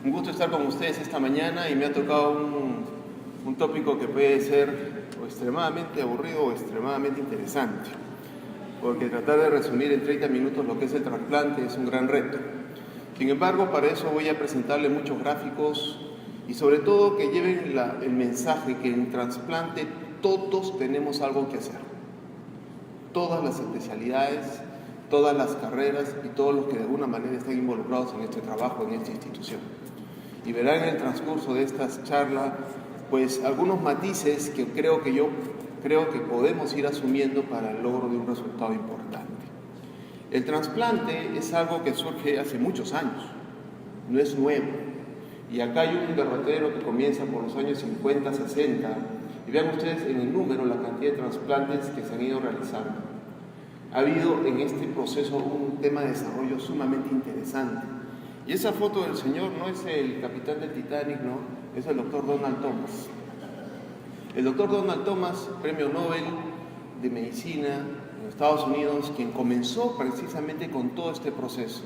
Un gusto estar con ustedes esta mañana y me ha tocado un tópico que puede ser o extremadamente aburrido o extremadamente interesante, porque tratar de resumir en 30 minutos lo que es el trasplante es un gran reto. Sin embargo, para eso voy a presentarle muchos gráficos y sobre todo que lleven el mensaje que en trasplante todos tenemos algo que hacer. Todas las especialidades, todas las carreras y todos los que de alguna manera están involucrados en este trabajo, en esta institución. Y verán en el transcurso de esta charla, pues algunos matices que creo que podemos ir asumiendo para el logro de un resultado importante. El trasplante es algo que surge hace muchos años, no es nuevo. Y acá hay un derrotero que comienza por los años 50, 60, y vean ustedes en el número la cantidad de trasplantes que se han ido realizando. Ha habido en este proceso un tema de desarrollo sumamente interesante. Y esa foto del señor no es el capitán del Titanic, no, es el doctor Donald Thomas. El doctor Donald Thomas, premio Nobel de Medicina en Estados Unidos, quien comenzó precisamente con todo este proceso.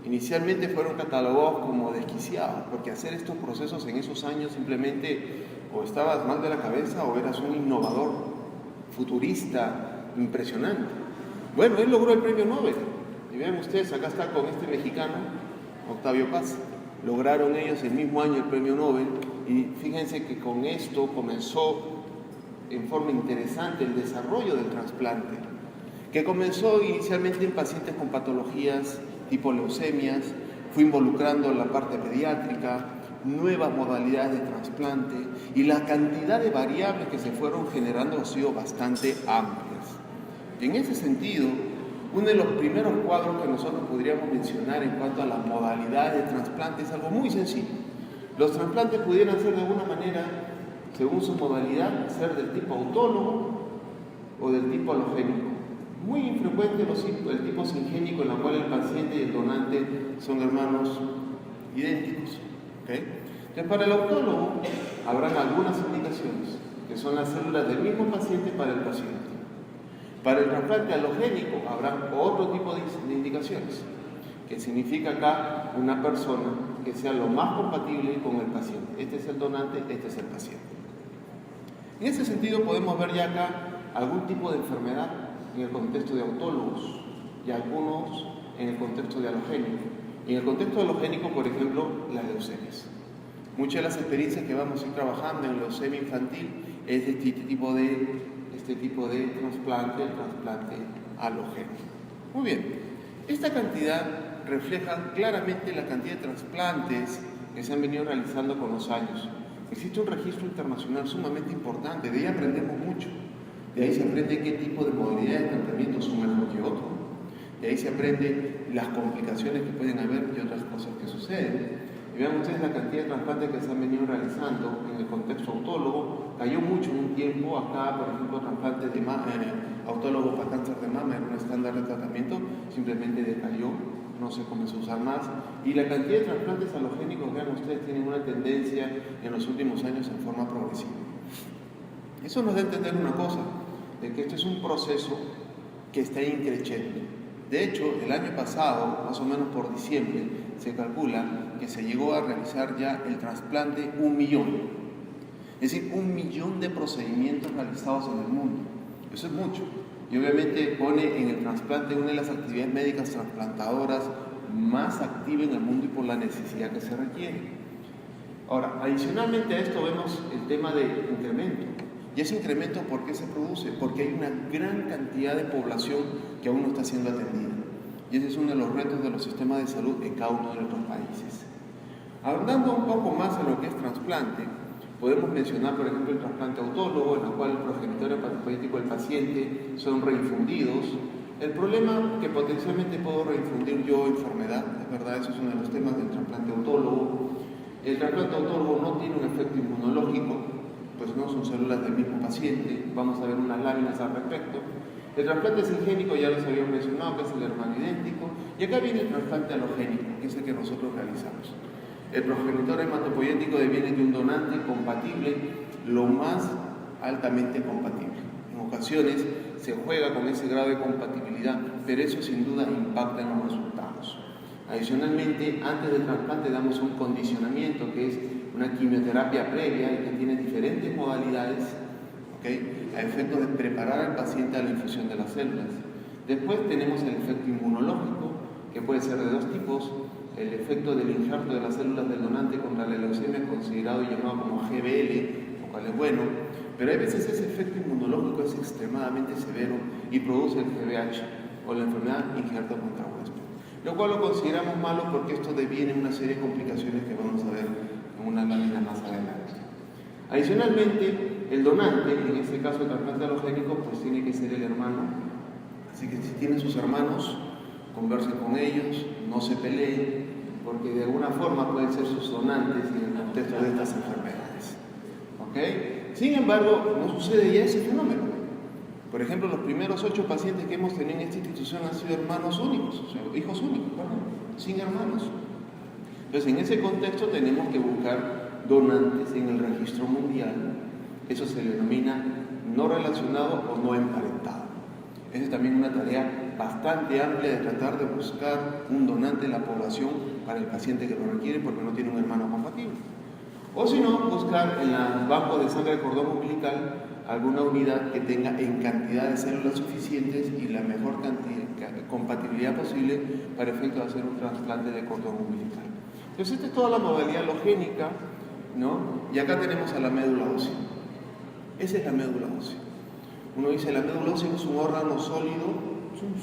Inicialmente fueron catalogados como desquiciados, porque hacer estos procesos en esos años simplemente o estabas mal de la cabeza o eras un innovador, futurista, impresionante. Bueno, él logró el premio Nobel. Y vean ustedes, acá está con este mexicano, Octavio Paz. Lograron ellos el mismo año el premio Nobel y fíjense que con esto comenzó en forma interesante el desarrollo del trasplante, que comenzó inicialmente en pacientes con patologías tipo leucemias, fue involucrando la parte pediátrica, nuevas modalidades de trasplante y la cantidad de variables que se fueron generando han sido bastante amplias. Y en ese sentido, uno de los primeros cuadros que nosotros podríamos mencionar en cuanto a las modalidades de trasplante es algo muy sencillo. Los trasplantes pudieran ser de alguna manera, según su modalidad, ser del tipo autólogo o del tipo halogénico. Muy infrecuente el tipo singénico en el cual el paciente y el donante son hermanos idénticos. ¿Okay? Entonces, para el autólogo habrán algunas indicaciones, que son las células del mismo paciente para el paciente. Para el trasplante halogénico habrá otro tipo de indicaciones, que significa acá una persona que sea lo más compatible con el paciente. Este es el donante, este es el paciente. En ese sentido podemos ver ya acá algún tipo de enfermedad en el contexto de autólogos y algunos en el contexto de halogénico. Y en el contexto halogénico, por ejemplo, las leucemias. Muchas de las experiencias que vamos a ir trabajando en leucemia infantil es de este tipo de trasplante, el trasplante halogénico. Muy bien, esta cantidad refleja claramente la cantidad de trasplantes que se han venido realizando con los años. Existe un registro internacional sumamente importante, de ahí aprendemos mucho. De ahí se aprende qué tipo de modalidades de tratamiento son mejor que otro. De ahí se aprende las complicaciones que pueden haber y otras cosas que suceden. Y vean ustedes la cantidad de trasplantes que se han venido realizando en el contexto autólogo. Cayó mucho en un tiempo. Acá, por ejemplo, trasplantes de autólogo para cáncer de mama era un estándar de tratamiento, simplemente decayó, no se comenzó a usar más. Y la cantidad de trasplantes halogénicos, vean ustedes, tienen una tendencia en los últimos años en forma progresiva. Eso nos da a entender una cosa, de que este es un proceso que está increciendo. De hecho, el año pasado, más o menos por diciembre, se calcula que se llegó a realizar ya el trasplante 1 millón. Es decir, 1 millón de procedimientos realizados en el mundo. Eso es mucho. Y obviamente pone en el trasplante una de las actividades médicas trasplantadoras más activas en el mundo y por la necesidad que se requiere. Ahora, adicionalmente a esto vemos el tema de incremento. ¿Y ese incremento por qué se produce? Porque hay una gran cantidad de población que aún no está siendo atendida. Y ese es uno de los retos de los sistemas de salud en cada uno de nuestros países. Ahondando un poco más en lo que es trasplante, podemos mencionar, por ejemplo, el trasplante autólogo, en el cual el progenitor hematopoyético del paciente son reinfundidos. El problema que potencialmente puedo reinfundir yo enfermedad, es verdad, eso es uno de los temas del trasplante autólogo. El trasplante autólogo no tiene un efecto inmunológico, pues no son células del mismo paciente, vamos a ver unas láminas al respecto. El trasplante singénico ya los habíamos mencionado, que es el hermano idéntico, y acá viene el trasplante halogénico, que es el que nosotros realizamos. El progenitor hematopoyético deviene de un donante compatible, lo más altamente compatible. En ocasiones se juega con ese grado de compatibilidad, pero eso sin duda impacta en los resultados. Adicionalmente, antes del trasplante damos un condicionamiento, que es una quimioterapia previa y que tiene diferentes modalidades, ¿okay?, a efecto de preparar al paciente a la infusión de las células. Después tenemos el efecto inmunológico, que puede ser de dos tipos: el efecto del injerto de las células del donante contra la leucemia, considerado y llamado como GBL, lo cual es bueno, pero hay veces ese efecto inmunológico es extremadamente severo y produce el GBH o la enfermedad injerto contra huésped, lo cual lo consideramos malo porque esto deviene una serie de complicaciones que vamos a ver en una lámina más adelante. Adicionalmente, el donante, en este caso el trasplante halogénico, pues tiene que ser el hermano. Así que si tienen sus hermanos, conversen con ellos, no se peleen, porque de alguna forma pueden ser sus donantes en el contexto de estas enfermedades. ¿Okay? Sin embargo, no sucede ya ese fenómeno. Por ejemplo, los primeros 8 pacientes que hemos tenido en esta institución han sido hermanos únicos, o sea, hijos únicos, sin hermanos. Entonces, en ese contexto tenemos que buscar donantes en el registro mundial. Eso se le denomina no relacionado o no emparentado. Esa es también una tarea bastante amplia de tratar de buscar un donante en la población para el paciente que lo requiere porque no tiene un hermano compatible. O si no, buscar en el banco de sangre de cordón umbilical alguna unidad que tenga en cantidad de células suficientes y la mejor compatibilidad posible para efecto de hacer un trasplante de cordón umbilical. Entonces, esta es toda la modalidad halogénica, ¿no? Y acá tenemos a la médula ósea. Esa es la médula ósea. Uno dice, la médula ósea es un órgano sólido,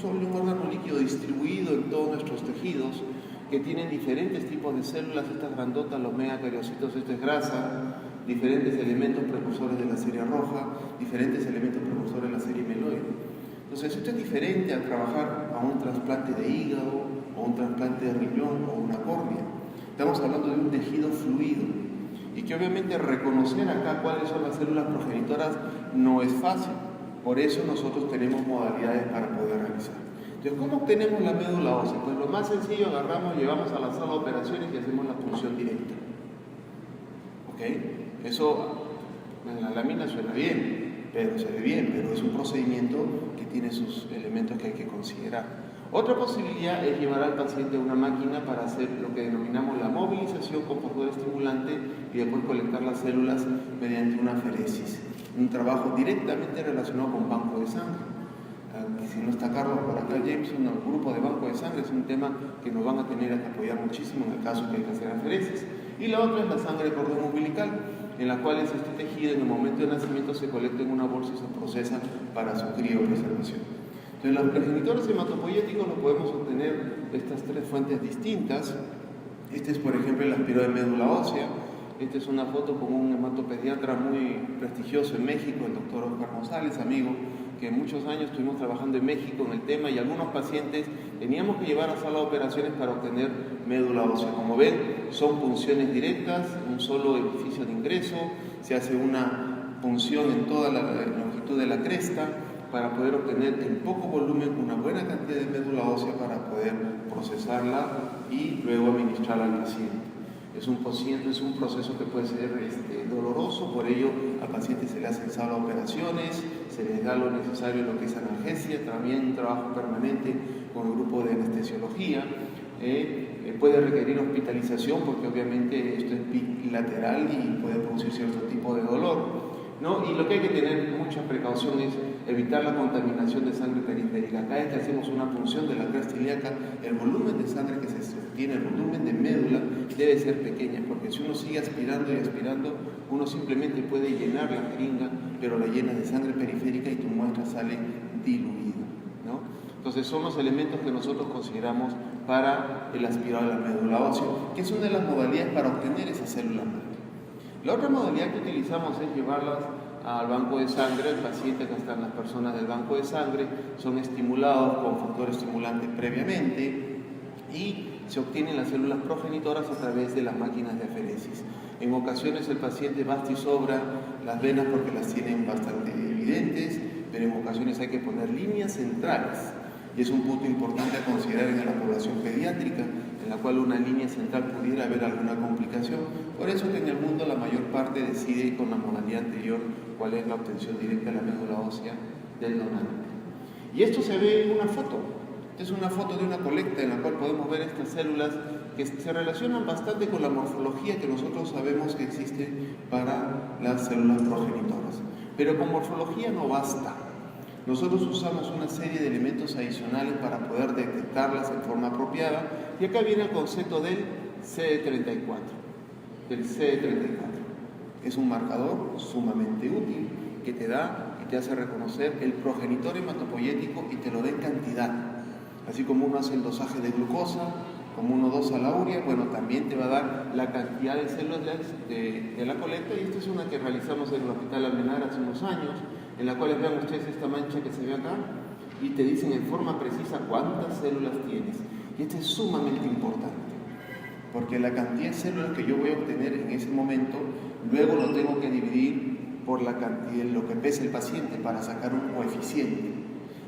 un órgano líquido distribuido en todos nuestros tejidos, que tienen diferentes tipos de células, estas grandotas, los megacariocitos, esto es grasa, diferentes elementos precursores de la serie roja, diferentes elementos precursores de la serie meloide. Entonces, esto es diferente a trabajar a un trasplante de hígado, o un trasplante de riñón, o una córnea. Estamos hablando de un tejido fluido, y que obviamente reconocer acá cuáles son las células progenitoras no es fácil. Por eso nosotros tenemos modalidades para poder realizar. Entonces, ¿cómo obtenemos la médula ósea? Pues lo más sencillo, agarramos, llevamos a la sala de operaciones y hacemos la punción directa. ¿Ok? Eso en la lámina suena bien, pero se ve bien, pero es un procedimiento que tiene sus elementos que hay que considerar. Otra posibilidad es llevar al paciente a una máquina para hacer lo que denominamos la movilización con factor estimulante y después colectar las células mediante una aferesis. Un trabajo directamente relacionado con banco de sangre. Si no está Carlos por acá, Jameson, el grupo de banco de sangre es un tema que nos van a tener que apoyar muchísimo en el caso que hay que hacer aferesis. Y la otra es la sangre de cordón umbilical, en la cual este tejido en el momento de nacimiento se colecta en una bolsa y se procesa para su criopreservación. Entonces, los progenitores hematopoyéticos los podemos obtener de estas 3 fuentes distintas. Este es, por ejemplo, el aspirado de médula ósea. Esta es una foto con un hematopediatra muy prestigioso en México, el doctor Oscar González, amigo, que muchos años estuvimos trabajando en México en el tema, y algunos pacientes teníamos que llevar a sala de operaciones para obtener médula ósea. Como ven, son punciones directas, un solo orificio de ingreso, se hace una punción en toda la longitud de la cresta para poder obtener en poco volumen una buena cantidad de médula ósea para poder procesarla y luego administrarla al paciente. Es un proceso que puede ser doloroso, por ello al paciente se le hacen sala de operaciones, se les da lo necesario en lo que es analgesia, también un trabajo permanente con el grupo de anestesiología. Puede requerir hospitalización porque obviamente esto es bilateral y puede producir cierto tipo de dolor, ¿no? Y lo que hay que tener mucha precaución es evitar la contaminación de sangre periférica. Cada vez que hacemos una punción de la cresta ilíaca, el volumen de sangre que se obtiene, el volumen de médula, debe ser pequeña, porque si uno sigue aspirando y aspirando, uno simplemente puede llenar la jeringa, pero la llena de sangre periférica y tu muestra sale diluida, ¿no? Entonces son los elementos que nosotros consideramos para el aspirado de la médula ósea, que es una de las modalidades para obtener esa célula madre. La otra modalidad que utilizamos es llevarlas al banco de sangre. El paciente, que están las personas del banco de sangre, son estimulados con factor estimulante previamente y se obtienen las células progenitoras a través de las máquinas de aferesis. En ocasiones el paciente basta y sobra las venas porque las tienen bastante evidentes, pero en ocasiones hay que poner líneas centrales. Y es un punto importante a considerar en la población pediátrica, en la cual una línea central pudiera haber alguna complicación. Por eso que en el mundo la mayor parte decide con la modalidad anterior cuál es la obtención directa de la médula ósea del donante. Y esto se ve en una foto. Esta es una foto de una colecta en la cual podemos ver estas células que se relacionan bastante con la morfología que nosotros sabemos que existe para las células progenitoras. Pero con morfología no basta. Nosotros usamos una serie de elementos adicionales para poder detectarlas en forma apropiada, y acá viene el concepto del CD34. El CD34 es un marcador sumamente útil que te da y te hace reconocer el progenitor hematopoyético y te lo da en cantidad. Así como uno hace el dosaje de glucosa, como uno dosa la urea, bueno, también te va a dar la cantidad de células de la colecta, y esta es una que realizamos en el Hospital Almenara hace unos años, en la cual vean ustedes esta mancha que se ve acá, y te dicen en forma precisa cuántas células tienes. Y esto es sumamente importante, porque la cantidad de células que yo voy a obtener en ese momento, luego lo tengo que dividir por la cantidad, lo que pesa el paciente, para sacar un coeficiente.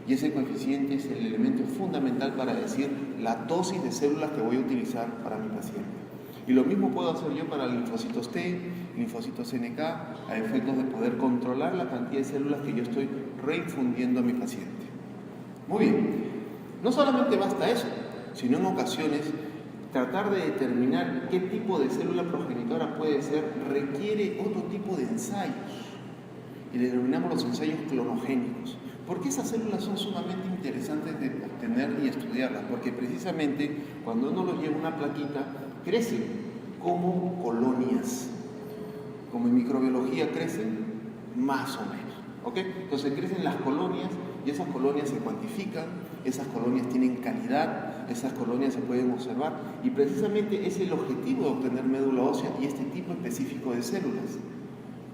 Y ese coeficiente es el elemento fundamental para decir la dosis de células que voy a utilizar para mi paciente. Y lo mismo puedo hacer yo para linfocitos T, linfocitos NK, a efectos de poder controlar la cantidad de células que yo estoy reinfundiendo a mi paciente. Muy bien, no solamente basta eso, sino en ocasiones tratar de determinar qué tipo de célula progenitora puede ser requiere otro tipo de ensayos, y le denominamos los ensayos clonogénicos. ¿Por qué esas células son sumamente interesantes de obtener y estudiarlas? Porque precisamente cuando uno los lleva una plaquita, crecen como colonias. Como en microbiología crecen, más o menos. ¿Ok? Entonces crecen las colonias, y esas colonias se cuantifican, esas colonias tienen calidad, esas colonias se pueden observar, y precisamente es el objetivo de obtener médula ósea y este tipo específico de células.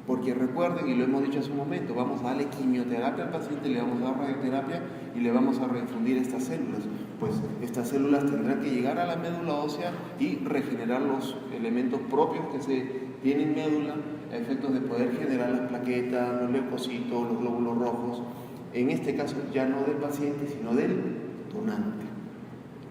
Porque recuerden, y lo hemos dicho hace un momento, vamos a darle quimioterapia al paciente, le vamos a dar radioterapia y le vamos a reinfundir estas células. Pues estas células tendrán que llegar a la médula ósea y regenerar los elementos propios que se tienen en médula, a efectos de poder generar las plaquetas, los leucocitos, los glóbulos rojos, en este caso ya no del paciente, sino del donante.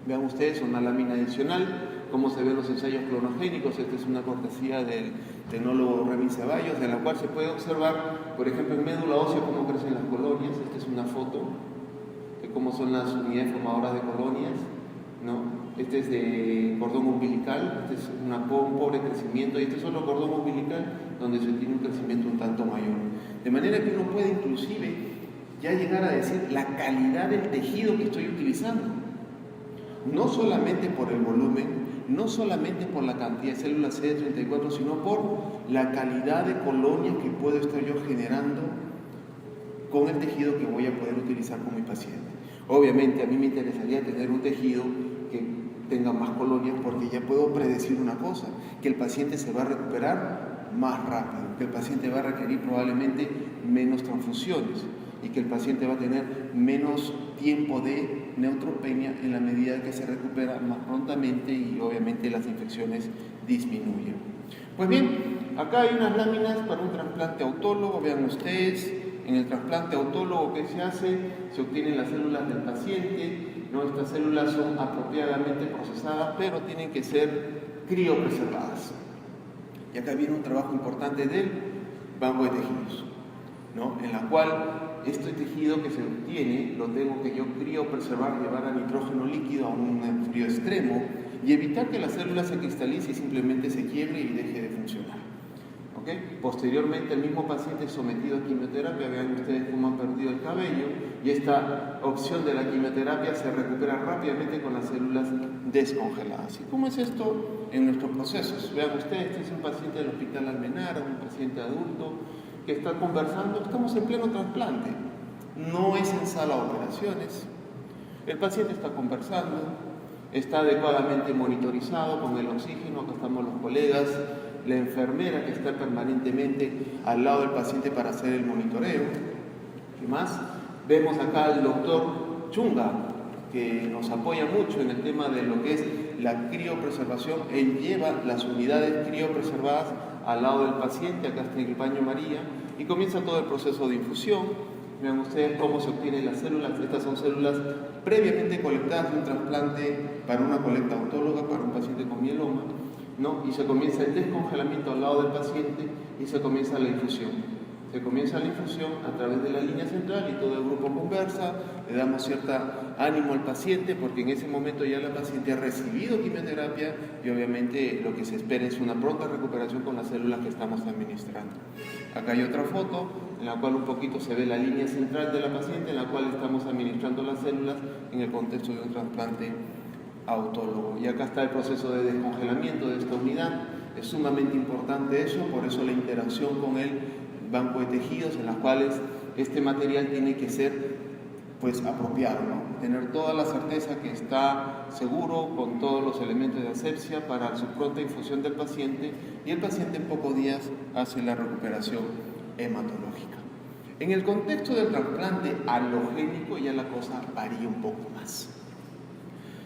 Vean ustedes una lámina adicional, cómo se ven los ensayos clonogénicos. Esta es una cortesía del tecnólogo Remy Ceballos, de la cual se puede observar, por ejemplo, en médula ósea cómo crecen las colonias. Esta es una foto de cómo son las unidades formadoras de colonias, ¿no? Este es de cordón umbilical, este es un pobre crecimiento, y este es solo cordón umbilical, donde se tiene un crecimiento un tanto mayor. De manera que uno puede inclusive ya llegar a decir la calidad del tejido que estoy utilizando. No solamente por el volumen, no solamente por la cantidad de células CD34, sino por la calidad de colonias que puedo estar yo generando con el tejido que voy a poder utilizar con mi paciente. Obviamente a mí me interesaría tener un tejido que tenga más colonias, porque ya puedo predecir una cosa, que el paciente se va a recuperar más rápido, que el paciente va a requerir probablemente menos transfusiones, y que el paciente va a tener menos tiempo de neutropenia en la medida que se recupera más prontamente, y obviamente las infecciones disminuyen. Pues bien, acá hay unas láminas para un trasplante autólogo. Vean ustedes, en el trasplante autólogo que se hace, se obtienen las células del paciente, ¿no? Estas células son apropiadamente procesadas, pero tienen que ser criopreservadas. Y acá viene un trabajo importante del banco de tejidos, ¿no? En la cual este tejido que se obtiene lo tengo que yo criopreservar, llevar a nitrógeno líquido a un frío extremo, y evitar que la célula se cristalice y simplemente se quiebre y deje de funcionar. ¿Okay? Posteriormente el mismo paciente es sometido a quimioterapia. Vean ustedes cómo han perdido el cabello, y esta opción de la quimioterapia se recupera rápidamente con las células descongeladas. ¿Y cómo es esto en nuestros procesos? Vean ustedes, este es un paciente del Hospital Almenara, un paciente adulto que está conversando. Estamos en pleno trasplante, no es en sala de operaciones. El paciente está conversando, está adecuadamente monitorizado con el oxígeno. Acá estamos los colegas, la enfermera que está permanentemente al lado del paciente para hacer el monitoreo. ¿Qué más? Vemos acá al doctor Chunga, que nos apoya mucho en el tema de lo que es la criopreservación. Él lleva las unidades criopreservadas al lado del paciente. Acá está el baño María, y comienza todo el proceso de infusión. Vean ustedes cómo se obtienen las células. Estas son células previamente colectadas de un trasplante para una colecta autóloga para un paciente con mieloma, ¿no? Y se comienza el descongelamiento al lado del paciente, y se comienza la infusión. Se comienza la infusión a través de la línea central, y todo el grupo conversa, le damos cierta ánimo al paciente, porque en ese momento ya la paciente ha recibido quimioterapia y obviamente lo que se espera es una pronta recuperación con las células que estamos administrando. Acá hay otra foto en la cual un poquito se ve la línea central de la paciente en la cual estamos administrando las células en el contexto de un trasplante autólogo. Y acá está el proceso de descongelamiento de esta unidad. Es sumamente importante eso, por eso la interacción con el banco de tejidos en las cuales este material tiene que ser pues apropiado, ¿no? Tener toda la certeza que está seguro con todos los elementos de asepsia para su pronta infusión del paciente, y el paciente en pocos días hace la recuperación hematológica. En el contexto del trasplante alogénico ya la cosa varía un poco más.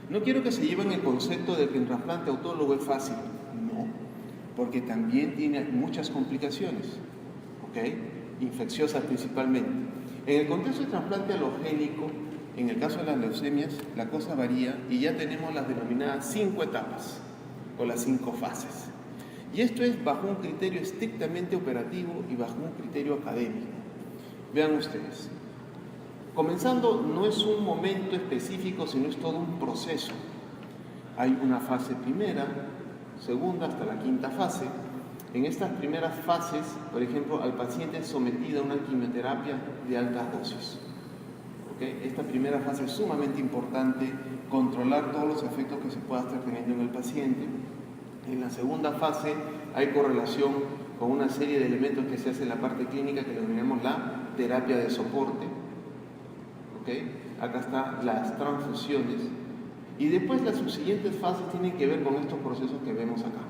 No quiero que se lleven el concepto de que el trasplante autólogo es fácil, no, porque también tiene muchas complicaciones, ¿ok? Infecciosas principalmente. En el contexto del trasplante alogénico, en el caso de las leucemias, la cosa varía y ya tenemos las denominadas 5 etapas o las 5 fases. Y esto es bajo un criterio estrictamente operativo y bajo un criterio académico. Vean ustedes. Comenzando, no es un momento específico, sino es todo un proceso. Hay una fase primera, segunda, hasta la quinta fase. En estas primeras fases, por ejemplo, al paciente es sometido a una quimioterapia de altas dosis. ¿Okay? Esta primera fase es sumamente importante, controlar todos los efectos que se pueda estar teniendo en el paciente. En la segunda fase hay correlación con una serie de elementos que se hace en la parte clínica que denominamos la terapia de soporte. ¿Okay? Acá están las transfusiones. Y después las subsiguientes fases tienen que ver con estos procesos que vemos acá.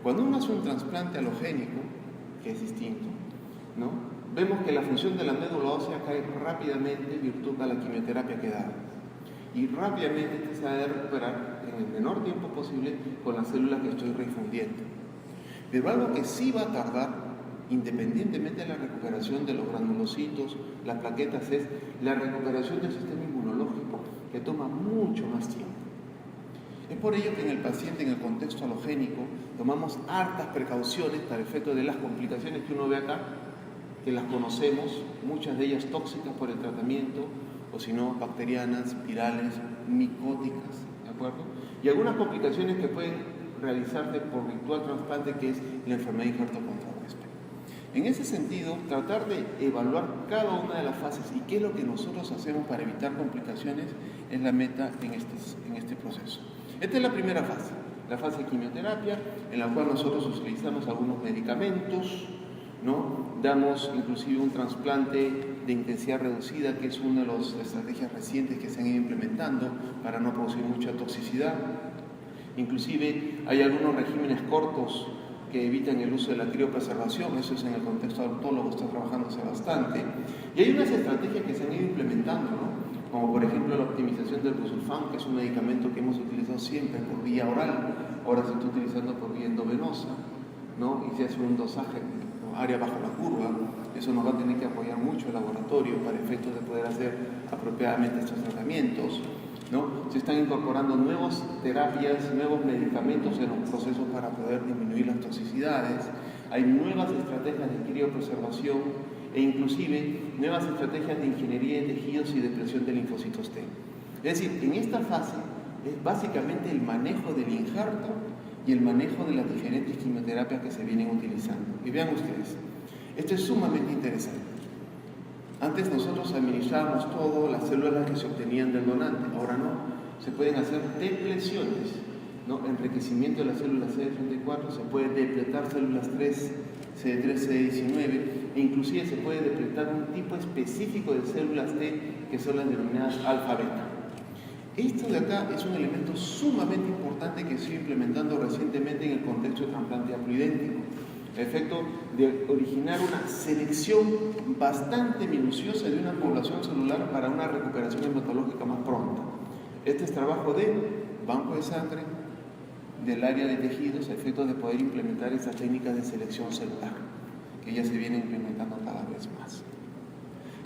Cuando uno hace un trasplante alogénico, que es distinto, ¿no? Vemos que la función de la médula ósea cae rápidamente virtud a la quimioterapia que da. Y rápidamente se va a recuperar en el menor tiempo posible con las células que estoy refundiendo. Pero algo que sí va a tardar, independientemente de la recuperación de los granulocitos, las plaquetas, es la recuperación del sistema inmunológico, que toma mucho más tiempo. Es por ello que en el paciente, en el contexto alogénico, tomamos hartas precauciones para efecto de las complicaciones que uno ve acá, que las conocemos, muchas de ellas tóxicas por el tratamiento, o si no, bacterianas, virales, micóticas, ¿de acuerdo? Y algunas complicaciones que pueden realizarse por virtual trasplante, que es la enfermedad de infarto contra huésped. En ese sentido, tratar de evaluar cada una de las fases y qué es lo que nosotros hacemos para evitar complicaciones es la meta en este proceso. Esta es la primera fase, la fase de quimioterapia, en la cual nosotros utilizamos algunos medicamentos, ¿no? Damos inclusive un trasplante de intensidad reducida, que es una de las estrategias recientes que se han ido implementando para no producir mucha toxicidad. Inclusive hay algunos regímenes cortos que evitan el uso de la criopreservación, eso es en el contexto autólogo, está trabajándose bastante. Y hay unas estrategias que se han ido implementando, ¿no? Como por ejemplo la optimización del busulfán, que es un medicamento que hemos utilizado siempre por vía oral, ahora se está utilizando por vía endovenosa, ¿no? Y se hace un dosaje, área bajo la curva. Eso nos va a tener que apoyar mucho el laboratorio para efectos de poder hacer apropiadamente estos tratamientos, ¿no? Se están incorporando nuevas terapias, nuevos medicamentos en los procesos para poder disminuir las toxicidades. Hay nuevas estrategias de criopreservación e inclusive nuevas estrategias de ingeniería de tejidos y de presión de linfocitos T. Es decir, en esta fase es básicamente el manejo del injerto y el manejo de las diferentes quimioterapias que se vienen utilizando. Y vean ustedes, esto es sumamente interesante. Antes nosotros administrábamos todo, las células que se obtenían del donante, ahora no. Se pueden hacer depleciones, ¿no? Enriquecimiento de las células CD34, se puede depletar células 3, CD3, CD19, e inclusive se puede depletar un tipo específico de células T, que son las denominadas alfa-beta. Esto de acá es un elemento sumamente importante que se ha ido implementando recientemente en el contexto de trasplante haploidéntico, a efecto de originar una selección bastante minuciosa de una población celular para una recuperación hematológica más pronta. Este es trabajo de banco de sangre, del área de tejidos, a efecto de poder implementar esas técnicas de selección celular, que ya se vienen implementando cada vez más.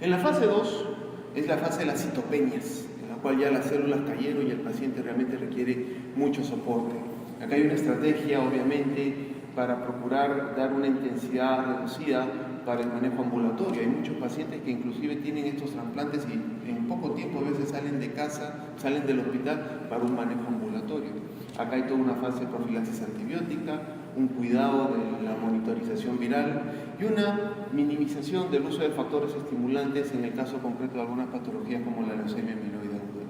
En la fase 2 es la fase de las citopenias, en la cual ya las células cayeron y el paciente realmente requiere mucho soporte. Acá hay una estrategia, obviamente, para procurar dar una intensidad reducida para el manejo ambulatorio. Hay muchos pacientes que inclusive tienen estos trasplantes y en poco tiempo a veces salen de casa, salen del hospital para un manejo ambulatorio. Acá hay toda una fase de profilaxis antibiótica, un cuidado de la monitorización viral y una minimización del uso de factores estimulantes en el caso concreto de algunas patologías como la leucemia mieloide aguda.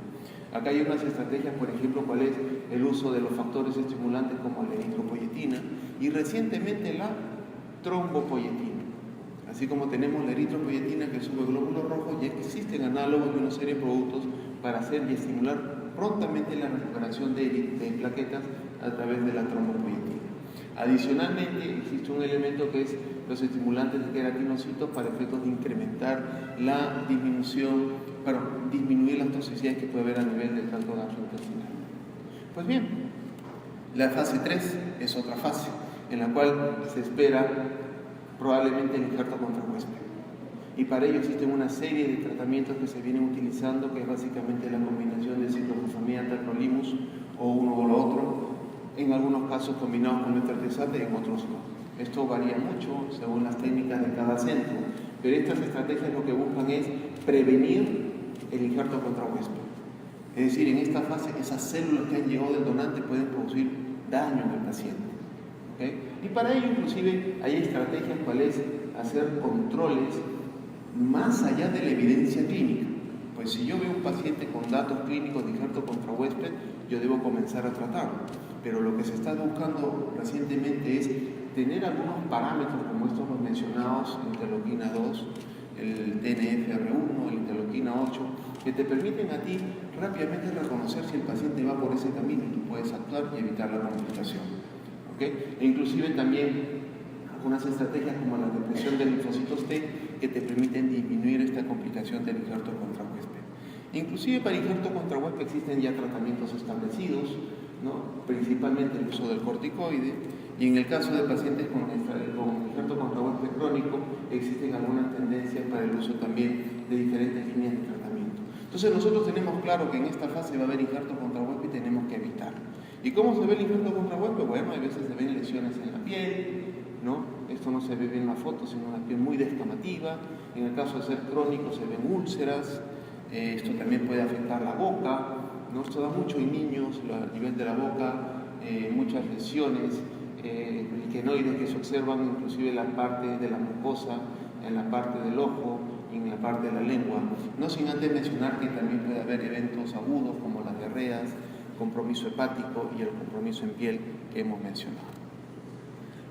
Acá hay unas estrategias, por ejemplo, cuál es el uso de los factores estimulantes como la eritropoyetina y recientemente la trombopoyetina. Así como tenemos la eritropoyetina que sube glóbulos rojos, ya existen análogos de una serie de productos para hacer y estimular prontamente la recuperación de plaquetas a través de la trombopoyetina. Adicionalmente, existe un elemento que es los estimulantes de queratinocitos para efectos de incrementar la disminución, para disminuir las toxicidades que puede haber a nivel del tracto gastrointestinal. Pues bien, la fase 3 es otra fase en la cual se espera probablemente el injerto contra huésped. Y para ello existen una serie de tratamientos que se vienen utilizando, que es básicamente la combinación de ciclofosfamida, tacrolimus o uno o lo otro, en algunos casos combinados con metrexato y en otros no. Esto varía mucho según las técnicas de cada centro, pero estas estrategias lo que buscan es prevenir el injerto contra huésped. Es decir, en esta fase esas células que han llegado del donante pueden producir daño en el paciente. ¿Okay? Y para ello inclusive hay estrategias cuales hacer controles más allá de la evidencia clínica. Pues si yo veo un paciente con datos clínicos de injerto contra huésped, yo debo comenzar a tratarlo. Pero lo que se está buscando recientemente es tener algunos parámetros como estos los mencionados, interleuquina 2, el TNFR1, el interleuquina 8, que te permiten a ti rápidamente reconocer si el paciente va por ese camino y tú puedes actuar y evitar la complicación. ¿Okay? E inclusive también algunas estrategias como la depresión de linfocitos T que te permiten disminuir esta complicación del injerto contra huésped. Inclusive para injerto contra huésped existen ya tratamientos establecidos, ¿no? Principalmente el uso del corticoide, y en el caso de pacientes con injerto contra huésped crónico existen algunas tendencias para el uso también de diferentes líneas de tratamiento. Entonces nosotros tenemos claro que en esta fase va a haber injerto contra huésped y tenemos que evitarlo. ¿Y cómo se ve el injerto contra huésped? Bueno, a veces se ven lesiones en la piel, ¿no? Esto no se ve bien en la foto, sino una piel muy descamativa. En el caso de ser crónico se ven úlceras, esto también puede afectar la boca, ¿no? Esto da mucho en niños, a nivel de la boca, muchas lesiones, liquenoides que se observan inclusive en la parte de la mucosa, en la parte del ojo y en la parte de la lengua. No sin antes mencionar que también puede haber eventos agudos como las diarreas, compromiso hepático y el compromiso en piel que hemos mencionado.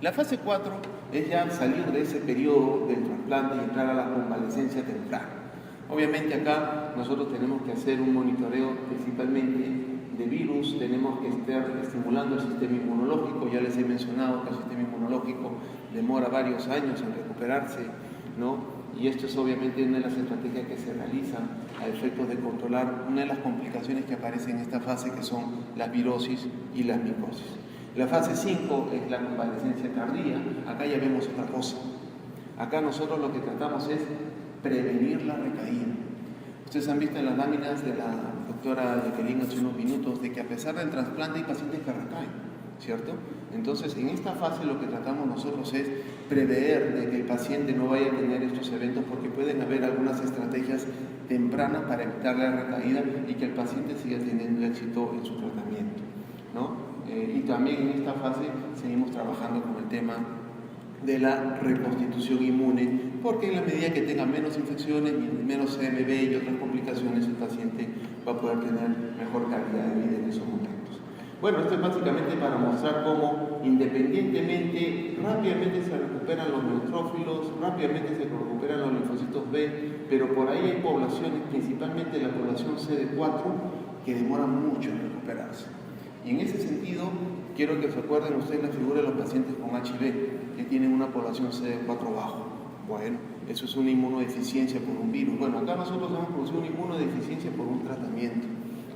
La fase 4 es ya salir de ese periodo del trasplante y entrar a la convalescencia temprana. Obviamente acá nosotros tenemos que hacer un monitoreo principalmente de virus, tenemos que estar estimulando el sistema inmunológico. Ya les he mencionado que el sistema inmunológico demora varios años en recuperarse, ¿no? Y esto es obviamente una de las estrategias que se realizan a efectos de controlar una de las complicaciones que aparecen en esta fase, que son la virosis y la micosis. La fase 5 es la convalescencia tardía. Acá ya vemos otra cosa. Acá nosotros lo que tratamos es prevenir la recaída. Ustedes han visto en las láminas de la doctora Jacqueline hace unos minutos de que a pesar del trasplante hay pacientes que recaen, ¿cierto? Entonces, en esta fase lo que tratamos nosotros es prever de que el paciente no vaya a tener estos eventos, porque pueden haber algunas estrategias tempranas para evitar la recaída y que el paciente siga teniendo éxito en su tratamiento, ¿no? Y también en esta fase seguimos trabajando con el tema de la reconstitución inmune, porque en la medida que tenga menos infecciones, menos CMV y otras complicaciones, el paciente va a poder tener mejor calidad de vida en esos momentos. Bueno, esto es básicamente para mostrar cómo independientemente, rápidamente se recuperan los neutrófilos, rápidamente se recuperan los linfocitos B, pero por ahí hay poblaciones, principalmente la población CD4, que demoran mucho en recuperarse. Y en ese sentido, quiero que se acuerden ustedes la figura de los pacientes con HIV, que tienen una población CD4 bajo. Bueno, eso es una inmunodeficiencia por un virus. Bueno, acá nosotros hemos producido una inmunodeficiencia por un tratamiento.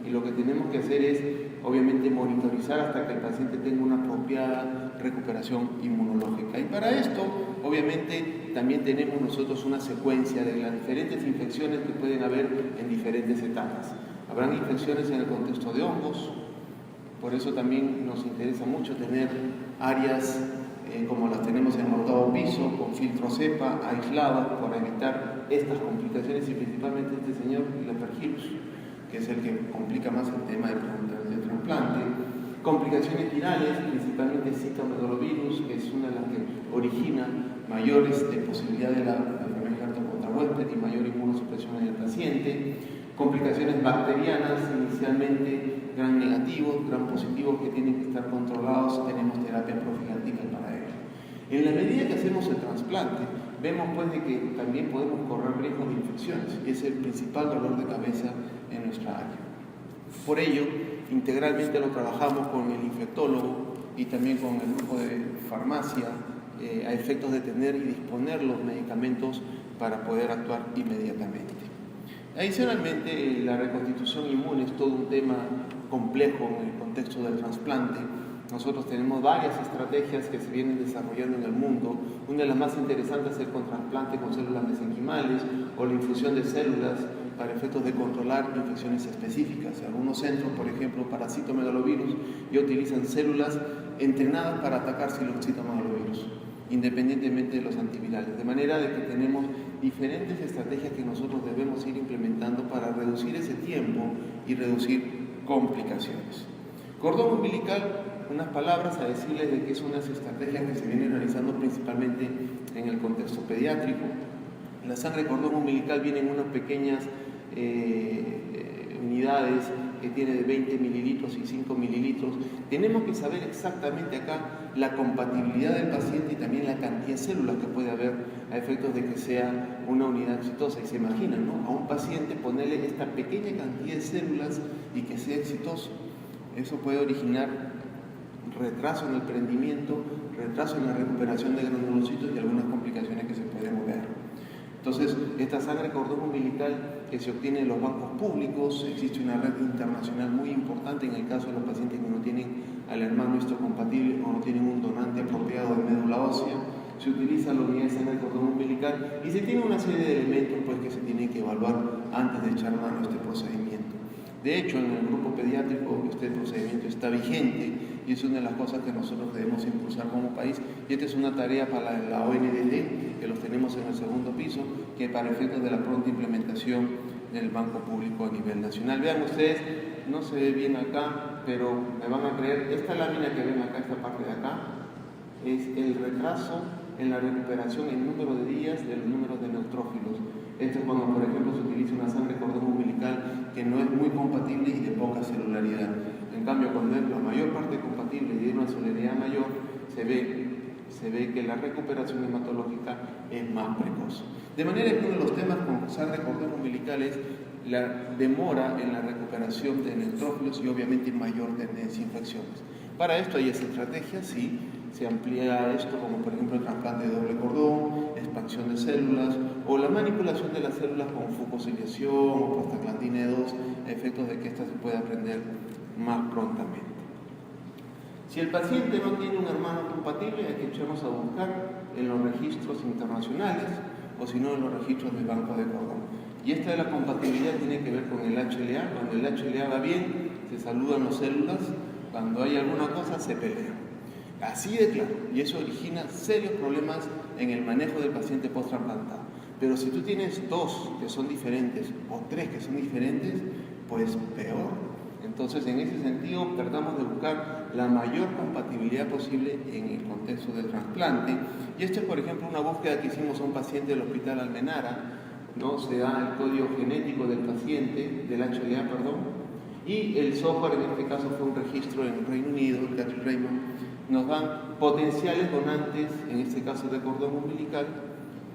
Y lo que tenemos que hacer es, obviamente, monitorizar hasta que el paciente tenga una apropiada recuperación inmunológica. Y para esto, obviamente, también tenemos nosotros una secuencia de las diferentes infecciones que pueden haber en diferentes etapas. Habrán infecciones en el contexto de hongos. Por eso también nos interesa mucho tener áreas como las tenemos en el octavo piso, con filtro cepa, aislados para evitar estas complicaciones y principalmente este señor, el Aspergillus, que es el que complica más el tema del trasplante. Complicaciones virales, principalmente citomegalovirus, que es una de las que origina mayores posibilidades de la enfermedad contra huésped y mayor inmunosupresión en el paciente. Complicaciones bacterianas, inicialmente gran negativos, gran positivos que tienen que estar controlados, tenemos terapias profilácticas para ello. En la medida que hacemos el trasplante, vemos pues de que también podemos correr riesgos de infecciones y es el principal dolor de cabeza en nuestra área. Por ello, integralmente lo trabajamos con el infectólogo y también con el grupo de farmacia a efectos de tener y disponer los medicamentos para poder actuar inmediatamente. Adicionalmente, la reconstitución inmune es todo un tema complejo en el contexto del trasplante. Nosotros tenemos varias estrategias que se vienen desarrollando en el mundo. Una de las más interesantes es el trasplante con células mesenquimales o la infusión de células para efectos de controlar infecciones específicas. Algunos centros, por ejemplo, para citomegalovirus, ya utilizan células entrenadas para atacar citomegalovirus, independientemente de los antivirales. De manera de que tenemos diferentes estrategias que nosotros debemos ir implementando para reducir ese tiempo y reducir complicaciones. Cordón umbilical, unas palabras a decirles de que es unas estrategias que se vienen realizando principalmente en el contexto pediátrico. La sangre cordón umbilical viene en unas pequeñas unidades que tiene de 20 mililitros y 5 mililitros. Tenemos que saber exactamente acá la compatibilidad del paciente y también la cantidad de células que puede haber a efectos de que sea una unidad exitosa. Y se imaginan, ¿no?, a un paciente ponerle esta pequeña cantidad de células y que sea exitoso. Eso puede originar retraso en el prendimiento, retraso en la recuperación de granulocitos y algunas complicaciones que se pueden ver. Entonces, esta sangre cordón umbilical que se obtiene en los bancos públicos, existe una red internacional muy importante en el caso de los pacientes que no tienen al hermano histocompatible o no tienen un donante apropiado de médula ósea. Se utiliza la unidad de sangre cordón umbilical y se tiene una serie de elementos pues, que se tienen que evaluar antes de echar mano a este procedimiento. De hecho, en el grupo pediátrico este procedimiento está vigente y es una de las cosas que nosotros debemos impulsar como país. Y esta es una tarea para la ONDD, que los tenemos en el segundo piso, que para efectos de la pronta implementación del banco público a nivel nacional. Vean ustedes, no se ve bien acá, pero me van a creer, esta lámina que ven acá, esta parte de acá, es el retraso en la recuperación en número de días de los números de neutrófilos. Esto es cuando, por ejemplo, se utiliza una sangre cordón umbilical que no es muy compatible y de poca celularidad. En cambio, cuando es la mayor parte compatible y de una celularidad mayor, se ve que la recuperación hematológica es más precoz. De manera que uno de los temas con sangre cordón umbilical es la demora en la recuperación de neutrófilos y obviamente mayor tendencia a infecciones. Para esto hay estrategias, sí. Se amplía esto como por ejemplo el trasplante de doble cordón, expansión de células o la manipulación de las células con fucosiliación o prostaglandina 2 a efectos de que ésta se pueda aprender más prontamente. Si el paciente no tiene un hermano compatible, hay que echarnos a buscar en los registros internacionales o si no en los registros del banco de cordón. Y esta de la compatibilidad tiene que ver con el HLA. Cuando el HLA va bien, se saludan las células. Cuando hay alguna cosa, se pelean. Así de claro, y eso origina serios problemas en el manejo del paciente post-trasplantado. Pero si tú tienes dos que son diferentes o tres que son diferentes, pues peor. Entonces, en ese sentido, tratamos de buscar la mayor compatibilidad posible en el contexto del trasplante. Y esto es, por ejemplo, una búsqueda que hicimos a un paciente del Hospital Almenara, ¿no? Se da el código genético del paciente, del HLA, y el software, en este caso fue un registro en el Reino Unido, el Catherine Raymond, nos dan potenciales donantes, en este caso de cordón umbilical,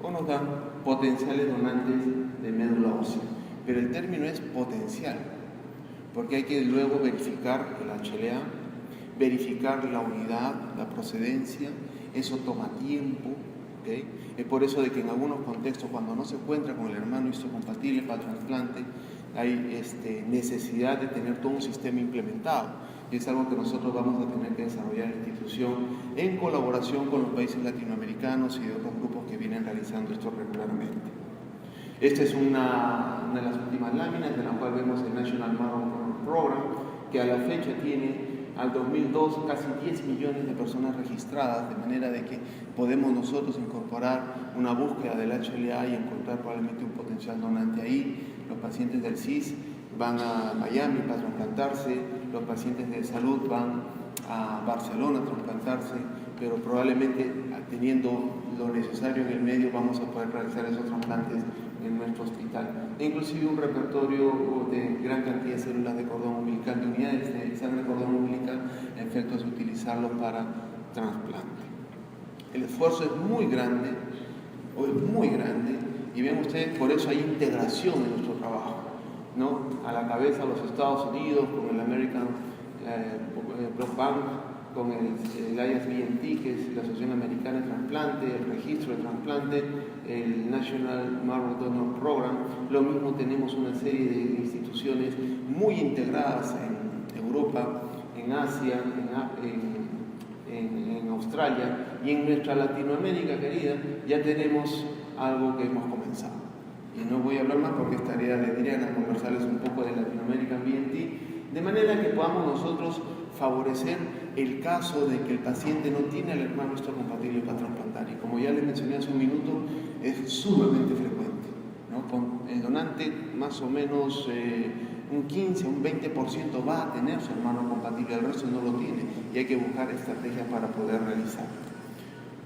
o nos dan potenciales donantes de médula ósea. Pero el término es potencial, porque hay que luego verificar el HLA, verificar la unidad, la procedencia, eso toma tiempo, ¿okay? Es por eso de que en algunos contextos, cuando no se encuentra con el hermano histocompatible para el trasplante, hay necesidad de tener todo un sistema implementado. Y es algo que nosotros vamos a tener que desarrollar en la institución en colaboración con los países latinoamericanos y de otros grupos que vienen realizando esto regularmente. Esta es una de las últimas láminas de la cual vemos el National Marrow Program, que a la fecha tiene al 2002 casi 10 millones de personas registradas, de manera de que podemos nosotros incorporar una búsqueda del HLA y encontrar probablemente un potencial donante ahí. Los pacientes del CIS van a Miami para trasplantarse, los pacientes de salud van a Barcelona a trasplantarse, pero probablemente teniendo lo necesario en el medio vamos a poder realizar esos trasplantes en nuestro hospital. E inclusive un repertorio de gran cantidad de células de cordón umbilical, de unidades de sangre de cordón umbilical, a efectos de utilizarlo para trasplante. El esfuerzo es muy grande, y ven ustedes, por eso hay integración en nuestro trabajo, ¿no? A la cabeza los Estados Unidos, con el American Blood Bank, con el ISBNT, que es la Asociación Americana de Trasplante, el Registro de Trasplante, el National Marrow Donor Program. Lo mismo, tenemos una serie de instituciones muy integradas en Europa, en Asia, en Australia, y en nuestra Latinoamérica querida ya tenemos algo que hemos comenzado. Y no voy a hablar más porque es tarea de Adriana conversarles un poco de Latinoamérica BNT, de manera que podamos nosotros favorecer el caso de que el paciente no tiene el hermano histocompatible para trasplantar. Y como ya les mencioné hace un minuto, es sumamente frecuente, ¿no? Con el donante más o menos un 15 o un 20% va a tener su hermano compatible, el resto no lo tiene, y hay que buscar estrategias para poder realizarlo.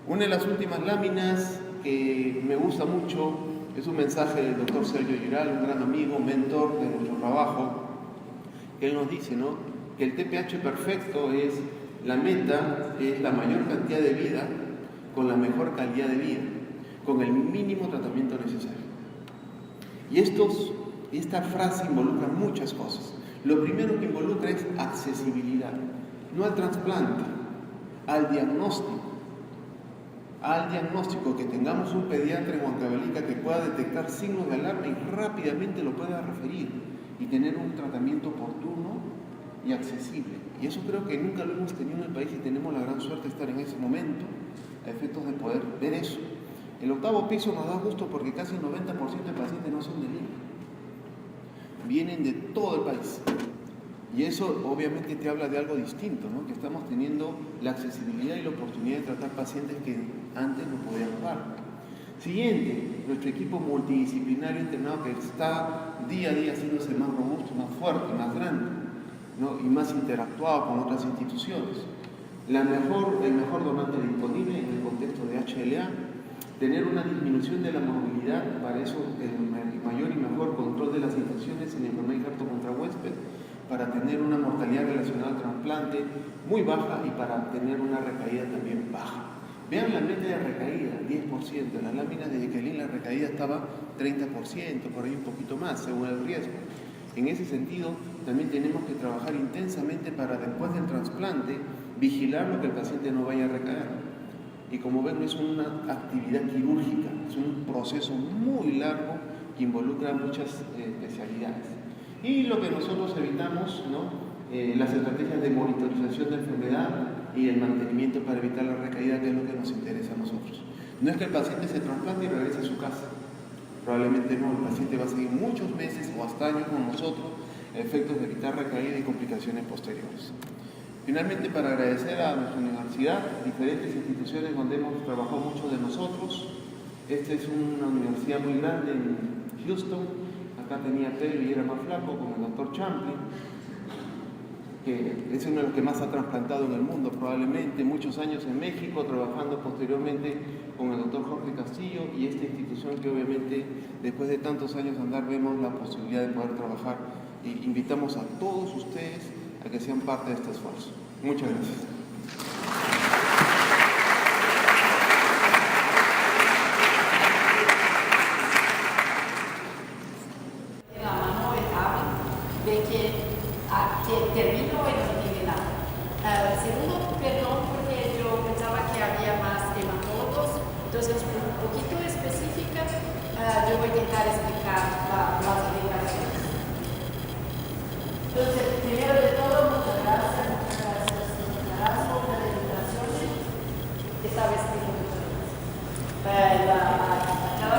Una de las últimas láminas que me gusta mucho es un mensaje del doctor Sergio Giral, un gran amigo, mentor de nuestro trabajo, que él nos dice, ¿no?, que el TPH perfecto es la meta, es la mayor cantidad de vida con la mejor calidad de vida, con el mínimo tratamiento necesario. Y esta frase involucra muchas cosas. Lo primero que involucra es accesibilidad, no al trasplante, al diagnóstico. Que tengamos un pediatra en Huancavelica que pueda detectar signos de alarma y rápidamente lo pueda referir y tener un tratamiento oportuno y accesible. Y eso creo que nunca lo hemos tenido en el país y tenemos la gran suerte de estar en ese momento a efectos de poder ver eso. El octavo piso nos da gusto porque casi el 90% de pacientes no son de Lima, vienen de todo el país. Y eso obviamente te habla de algo distinto, ¿no?, que estamos teniendo la accesibilidad y la oportunidad de tratar pacientes que antes no podían pagar. Siguiente, nuestro equipo multidisciplinario entrenado que está día a día haciéndose más robusto, más fuerte, más grande, ¿no?, y más interactuado con otras instituciones. El mejor donante disponible en el contexto de HLA, tener una disminución de la morbilidad, para eso el mayor y mejor control de las infecciones en enfermedad infarto contra huésped, para tener una mortalidad relacionada al trasplante muy baja y para tener una recaída también baja. Vean la meta de recaída, 10%. En las láminas de Jacqueline la recaída estaba 30%, por ahí un poquito más, según el riesgo. En ese sentido, también tenemos que trabajar intensamente para después del trasplante vigilar lo que el paciente no vaya a recaer. Y como ven, no es una actividad quirúrgica, es un proceso muy largo que involucra muchas especialidades. Y lo que nosotros evitamos, ¿no?, las estrategias de monitorización de enfermedad y el mantenimiento para evitar la recaída, que es lo que nos interesa a nosotros. No es que el paciente se trasplante y regrese a su casa. Probablemente no, el paciente va a seguir muchos meses o hasta años con nosotros a efectos de evitar recaída y complicaciones posteriores. Finalmente, para agradecer a nuestra universidad, diferentes instituciones donde hemos trabajado mucho de nosotros. Esta es una universidad muy grande en Houston. Acá tenía pelo y era más flaco, con el doctor Champlin, que es uno de los que más ha trasplantado en el mundo probablemente, muchos años en México, trabajando posteriormente con el doctor Jorge Castillo, y esta institución que obviamente después de tantos años andar vemos la posibilidad de poder trabajar, y invitamos a todos ustedes a que sean parte de este esfuerzo. Muchas gracias. Termino y no tiene nada. Segundo, perdón, porque yo pensaba que había más hematólogos, entonces un poquito específica, yo voy a intentar explicar las indicaciones. Entonces, primero de todo, muchas gracias por las invitaciones. Esta vez tengo muchas gracias. La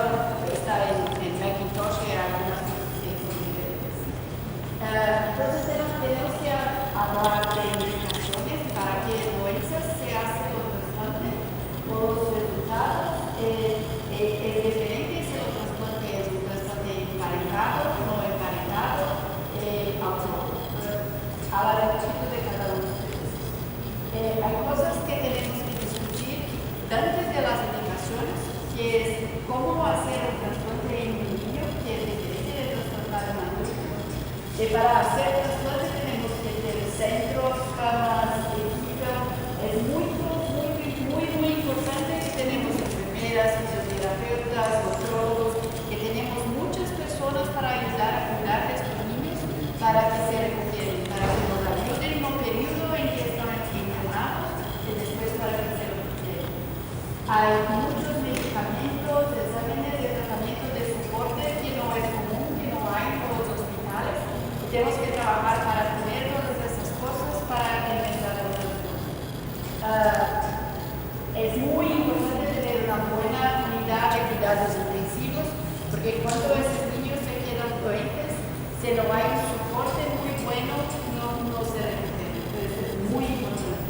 está en Macintosh y algunas diferentes. Entonces tenemos que hablar de indicaciones. para qué doenças se hace el trasplante o los resultados. Es diferente si el trasplante es un trasplante emparentado, no emparentado, a la longitud de cada uno de ustedes. Hay cosas que tenemos que discutir antes de las indicaciones, que es cómo hacer el trasplante en un niño, que es diferente de trasplantar en adulto. Para hacer trasplante tenemos que tener centros, camas, equipo. Es muy importante que tenemos enfermeras, fisioterapeutas, oncólogos, que tenemos muchas personas para ayudar a cuidar de estos niños para que se recuperen, para que nos ayuden en un periodo en que están internados y después para que se recuperen. Hay muchos medicamentos, exámenes de tratamiento de soporte que no es común, que no hay en todos los hospitales. Tenemos que trabajar para tener todas esas cosas para empezar el trasplante. Es muy importante tener una buena unidad de cuidados intensivos, porque cuando esos niños se quedan doentes, si no hay un soporte muy bueno, no se recuperan. Entonces es muy importante.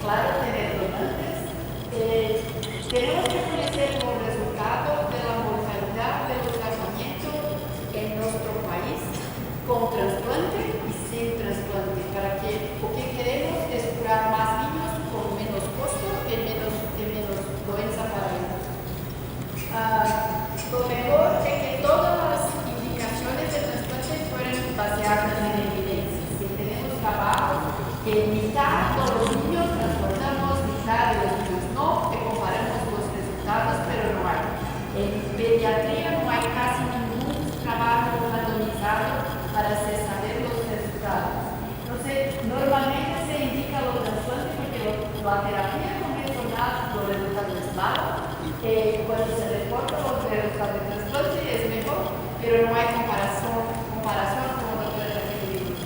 Claro, tener donantes. Tenemos que conocer los resultados de la mortalidad de los nacimientos en nuestro país con trasplante y sin trasplante, para que lo que queremos es curar más niños con menos costo y menos doenza para ellos. Lo mejor es que todas las indicaciones de trasplante fueran basadas en evidencia. Si tenemos trabajo que mitad de los niños trasplantamos, mitad de los niños no, que comparamos los resultados, pero no hay. En pediatría no hay casi ningún trabajo randomizado para saber los resultados. Entonces, normalmente se indica los trasplantes porque la terapia convencional, los resultados es malo, cuando se reporta los resultados de trasplante es mejor, pero no hay comparación con la terapia que vimos.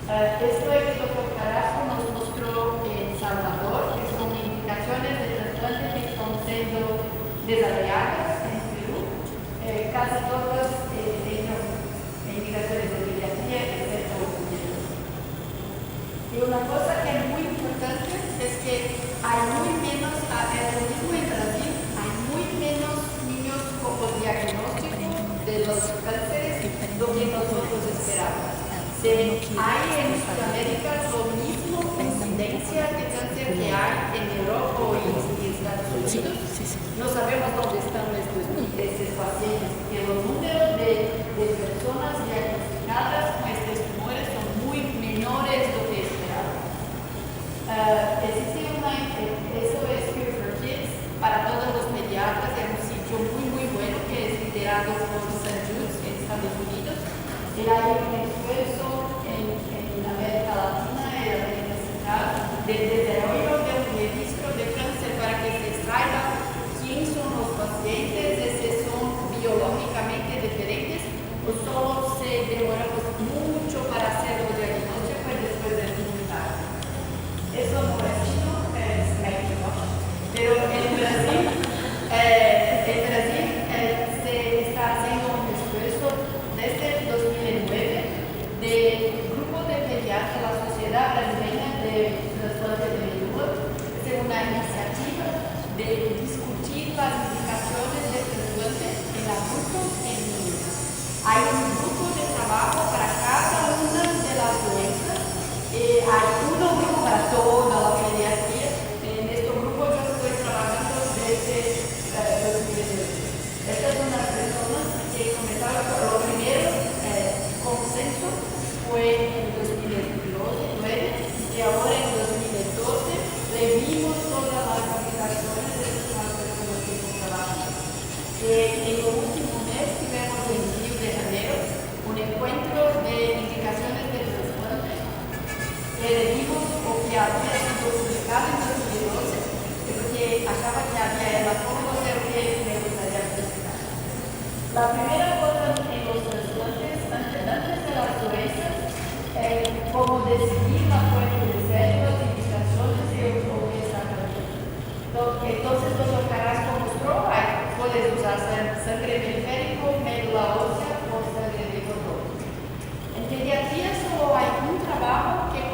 Esto es lo que el doctor Carrasco nos mostró en Salvador, que son indicaciones de trasplante que están siendo desarrolladas en Perú. Casi todas tienen indicaciones de pediatría, excepto los niños. Y una cosa que es muy importante es que hay muy menos, es lo mismo en Brasil, hay muy menos niños con diagnóstico de los cánceres lo que nosotros esperábamos. Hay en Sudamérica lo mismo incidencia de cáncer que hay en Europa o en Estados Unidos. No sabemos dónde están estos pacientes, porque los números de personas diagnosticadas con estos tumores son muy menores de lo que esperábamos. Existe eso es Cure for Kids para todos los pediatras, es un sitio muy bueno que es liderado por St. Jude's en Estados Unidos. Y hay un esfuerzo en América Latina y América Central de desarrollo de un registro de cáncer para que se saiba quién son los pacientes, si son biológicamente diferentes o solo se demoramos mucho para hacer el diagnóstico y después de inmunidad. Eso no es chino, es México. Pero en Brasil se está haciendo un esfuerzo desde 2009 del grupo de pediatras de la Sociedad Brasileña de Trasplante de Medula. Es una iniciativa de discutir las indicaciones de trasplante en adultos y en niños. Hay un grupo de trabajo para cada una de las doenças. Hay un grupo para toda la pediatría. En este grupo yo estoy trabajando desde 2018. Estas son las personas que comenzaron lo primero consenso fue en 2009 y ahora en 2012 revimos todas las indicaciones de las personas que están trabajando. En el último mes tivemos en Río de Janeiro un encuentro de indicaciones de trasplante. Revimos lo que había sido publicado en 2012 porque achaba que había la forma de que me gustaría presentar. La primera cosa en los trasplantes, antes de las doenças, es cómo decidir la fuente de células, indicaciones y lo que está cambiando. Entonces, el doctor Carrasco mostró, puedes usar sangre periférico, médula ósea o sangre de control. En pediatría solo hay un trabajo que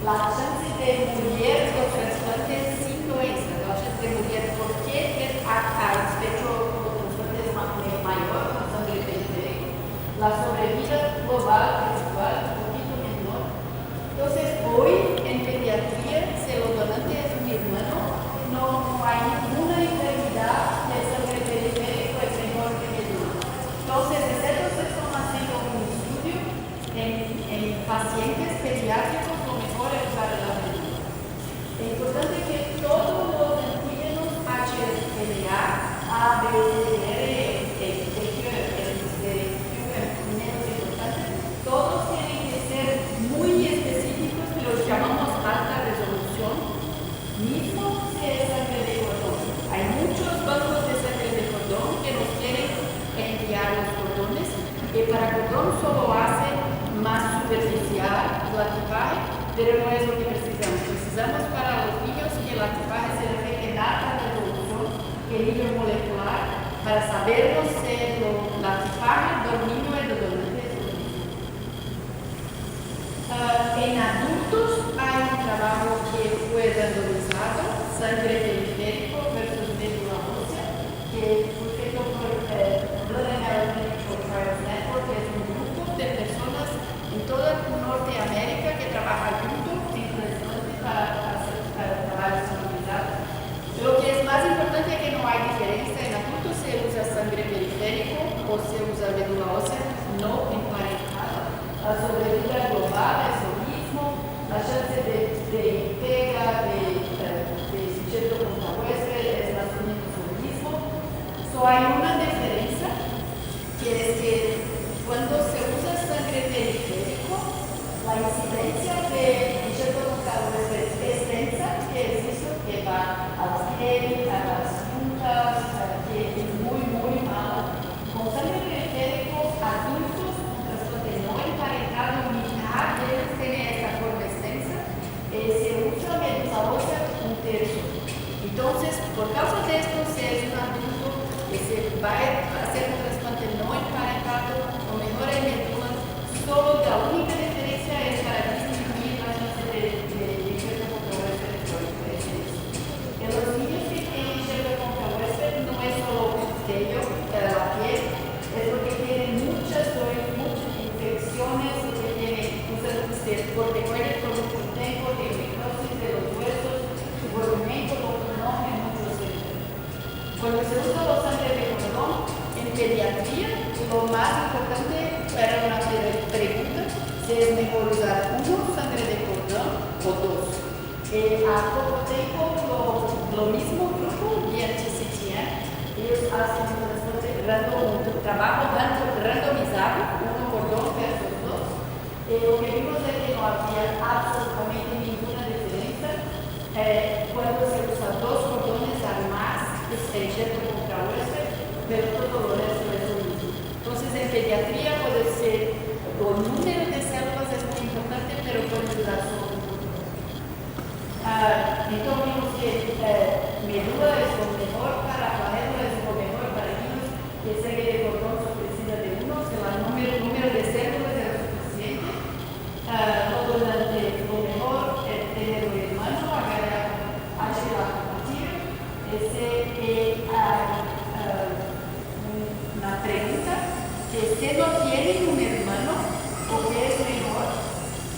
la chance de morir los trasplantes sin doença, la chance de morir porque el espectro de trasplante es mayor con sangre periférica, la sobrevida global es igual, un poquito menor. Entonces, hoy en pediatría, si el donante es un hermano, no hay ninguna enfermedad de sangre periférica es mejor que mi hermano. Entonces, nosotros estamos haciendo un estudio en pacientes pediátricos, lo mejor es usar la medicina. Es importante que todos los antígenos HLA, A, B, C, todos tienen que ser muy específicos, que los llamamos alta resolución, mismo si es sangre de cordón. Hay muchos bancos de sangre de cordón que nos quieren enviar los cordones, que para cordón solo hace más superficial la tipaje, pero no es lo que precisamos. Precisamos para los niños que la tipaje se refleje en alta resolución, que el niño molecular, para sabernos si la tipaje del niño es de donante. En adultos hay un trabajo que fue randomizado, sangre periférico versus médula ósea, que fue hecho por Blood and Marrow Clinical Trials Network, que es un grupo de personas en toda Norteamérica que trabaja juntos en trasplante para trabajos randomizados. Lo que es más importante es que no hay diferencia en adultos si usa sangre periférico o se usa médula ósea no emparentada. La sobrevida global es lo mismo, la chance de pega, de sujeto contra huésped es más o menos lo mismo. Hay una diferencia, que es que cuando se usa sangre periférico, la incidencia de sujeto contra huésped es densa, que es eso que va a las piel, a las puntas, que es muy, muy malo. Con sangre periférico, adultos, no emparentado, mitad de ellos tiene esta forma extensa, se usa médula ósea un tercio. Entonces, por causa de esto, si es un adulto que se va a hacer un trasplante no emparentado, o mejor en médula, solo la única diferencia es para disminuir la chance de injerto contra huésped crónico. En los niños que tienen injerto contra huésped no es solo cuello, la piel, es porque tienen muchas infecciones que tienen corticoides por mucho tiempo, de necrosis de los huesos, su movimiento autónomo en muchos sentidos. Cuando se usa la sangre de cordón en pediatría, lo más importante para una pregunta si es mejor usar uno sangre de cordón o dos. A poco tiempo lo mismo grupo de HCTN, ellos hacen un trabajo randomizado, uno cordón versus dos. Lo que vimos es que no había absolutamente ninguna diferencia cuando se usa dos cordones al más injerto contra huésped, pero todo lo resto es lo mismo. Entonces, en pediatría puede ser, el número de células es muy importante, pero puede usar solo un cordón. Entonces, vimos que medula es lo mejor para flagelo, es lo mejor para niños, que sangre de cordón son precisa de uno, que el número de células es suficiente. Lo mejor es tener un hermano, agarrar HLA compatible. Una pregunta, que si no tienen un hermano, ¿o qué es mejor?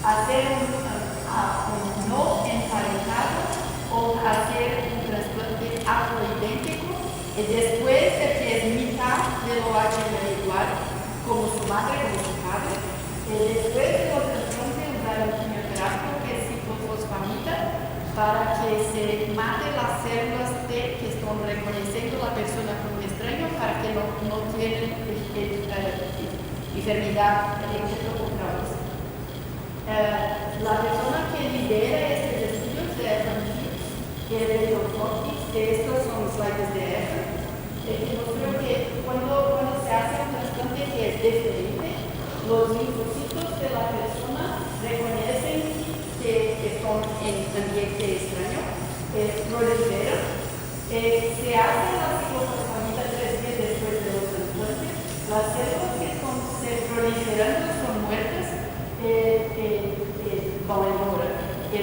Hacer un no emparentado o hacer un trasplante haploidéntico y después de que es mitad de lo HLA igual, como su madre, como su padre, después de los trasplantes usar un quimioterápico que es ciclofosfamida para que se mate las células T que están reconociendo la persona como extraño para que no tienen enfermedad la persona que lidera estos estudios de que es de John Hopkins, que estos son slides de Ever, que mostró que cuando se hace un trasplante que es diferente, los linfocitos de la persona reconocen que están en ambiente extraño, proliferan, se hace la ciclofosfamida 3 días después de los trasplantes, las células que están proliferando son muertas, van embora. Y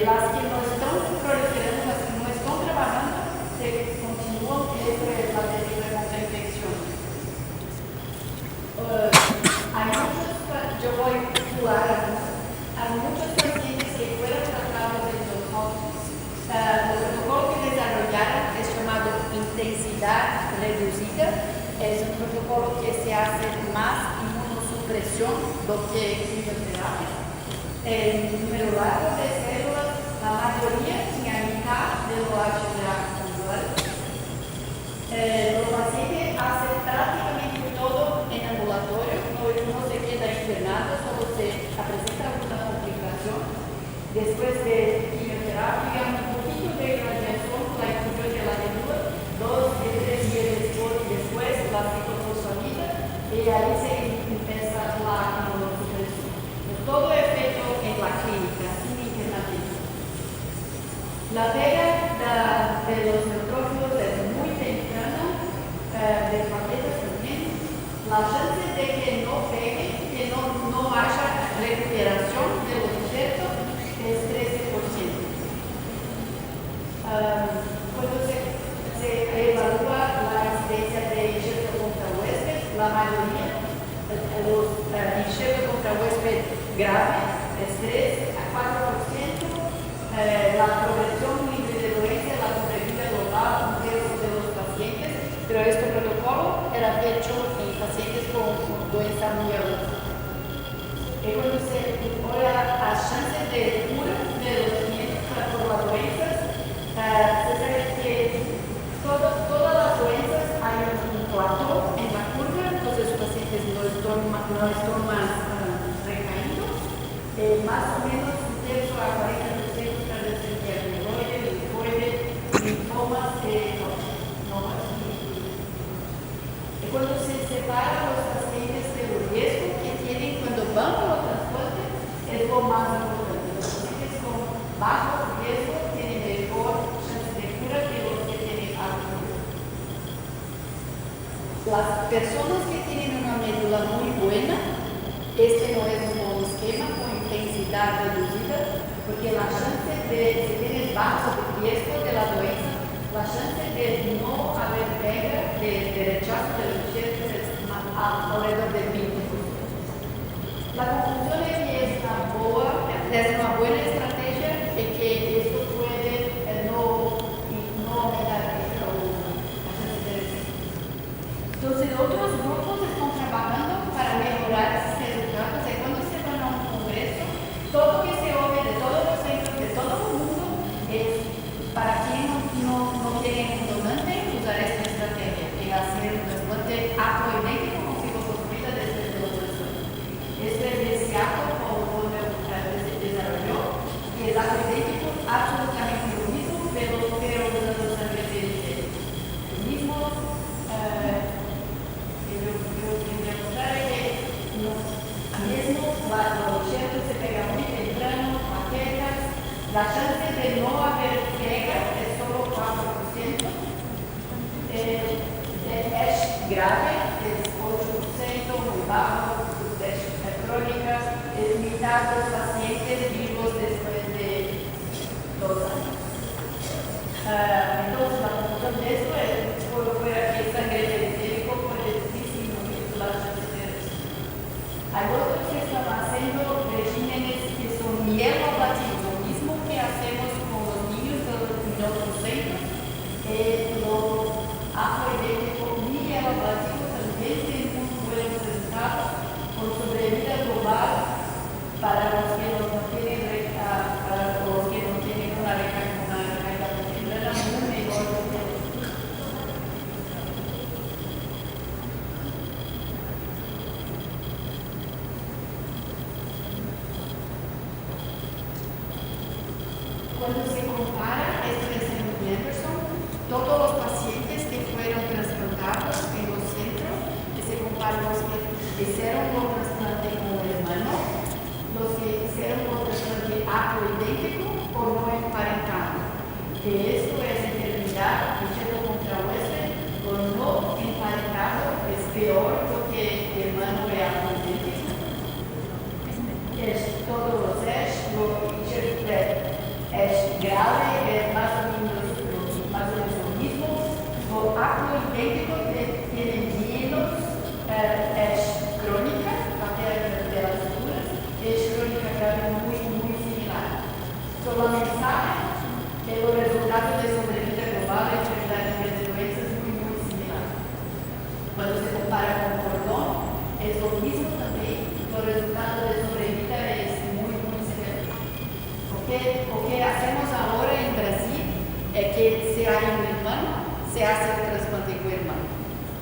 voy a pular. Hay muchos pacientes que fueron tratados en los hospitales. El protocolo que desarrollaron es llamado intensidad reducida. Es un protocolo que se hace más inmunosupresión do que quimioterapia. El número largo de células, la mayoría tiene mitad de lo HLA conjugal. Los pacientes hacen prácticamente todo en ambulatorio, no se queda internado, solo se presenta alguna complicación. Después de quimioterapia, un poquito de radiación, la infusión de la medula, 2 o 3 días después la ciclofosfamida, y ahí se empieza la inmunosupresión. Todo es hecho en la clínica, sin internamiento. La pega de los neutrófilos es muy temprana, de plaquetas también. La chance de que no pegue, que no haya recuperación del objeto es 13%. Cuando se evalúa la incidencia de injerto contra huésped, la mayoría, los injertos contra huésped grave es 3 a 4%, la progresión libre de dolencia, la sobrevida global, 1/3 de los pacientes, pero este protocolo era hecho en pacientes con doença muy aguda. Y cuando se oye las chances de cura de los pacientes por las doenças, se sabe que todas las doenças hay un plató en la curva, entonces los pacientes no están más recaídos, más o menos un tercio a 40% para descender amiloide, linfoide, linfomas, y cuando se separan los pacientes del riesgo que tienen cuando van a los transportes, es lo más importante. Los pacientes con bajo riesgo tienen mejor chance de cura que los que tienen alto riesgo. Las personas que tienen una médula muy buena, este no es un buen esquema con intensidad reducida, porque la chance de, si tienes bajo riesgo de la doença, la chance de no haber pega, de rechazo de los injertos es alrededor del 20%. La conclusión es que es una buena estrategia y que esto puede no aumentar la chance de rechazo. Entonces, otros grupos están trabajando para mejorar esos resultados. Y cuando se van a un congreso, todo lo que se oye de todos los centros de todo el mundo es para quien no tiene un donante usar esta estrategia y hacer un trasplante haploidéntico con ciclofosfamida después de la operación. Esto es de Seattle, como desarrolló, y es haploidéntico absolutamente lo mismo, pero usando sangre de lo mismo. Yo quería mostrar que mismo los injertos se pegan muy temprano, plaquetas, la chance de no haber pega es solo 4%. Es grave, es 8%, muy bajo, es crónica, es mitad de los pacientes vivos después de 2 años. Entonces, la conclusión de esto es por aquí sangre periférico puede disminuir la chance de rechazo. Hay otros que están haciendo regímenes que son mieloablativos, lo mismo que hacemos con los niños en otros centros. Lo haploidéntico mieloablativo también tiene un buen resultado con sobrevida global para los que no tienen una recaída temprana muy mejor que los. Cuando se compara esto de St. Anderson, todos los pacientes que fueron trasplantados en los centros, que se comparan los que hicieron un trasplante con hermano, los que hicieron un trasplante haploidéntico o no emparentado. Que esto es determinar injerto contra huésped o no emparentado es peor porque hermano es haploidéntico. Es todos los injertos es grave, es más o menos lo mismo. Lo haploidéntico tiene menos, es crónica, até a temperatura, resultado de sobrevida es muy, muy severo. Lo que hacemos ahora en Brasil es que si hay un hermano, se hace el trasplante con el hermano.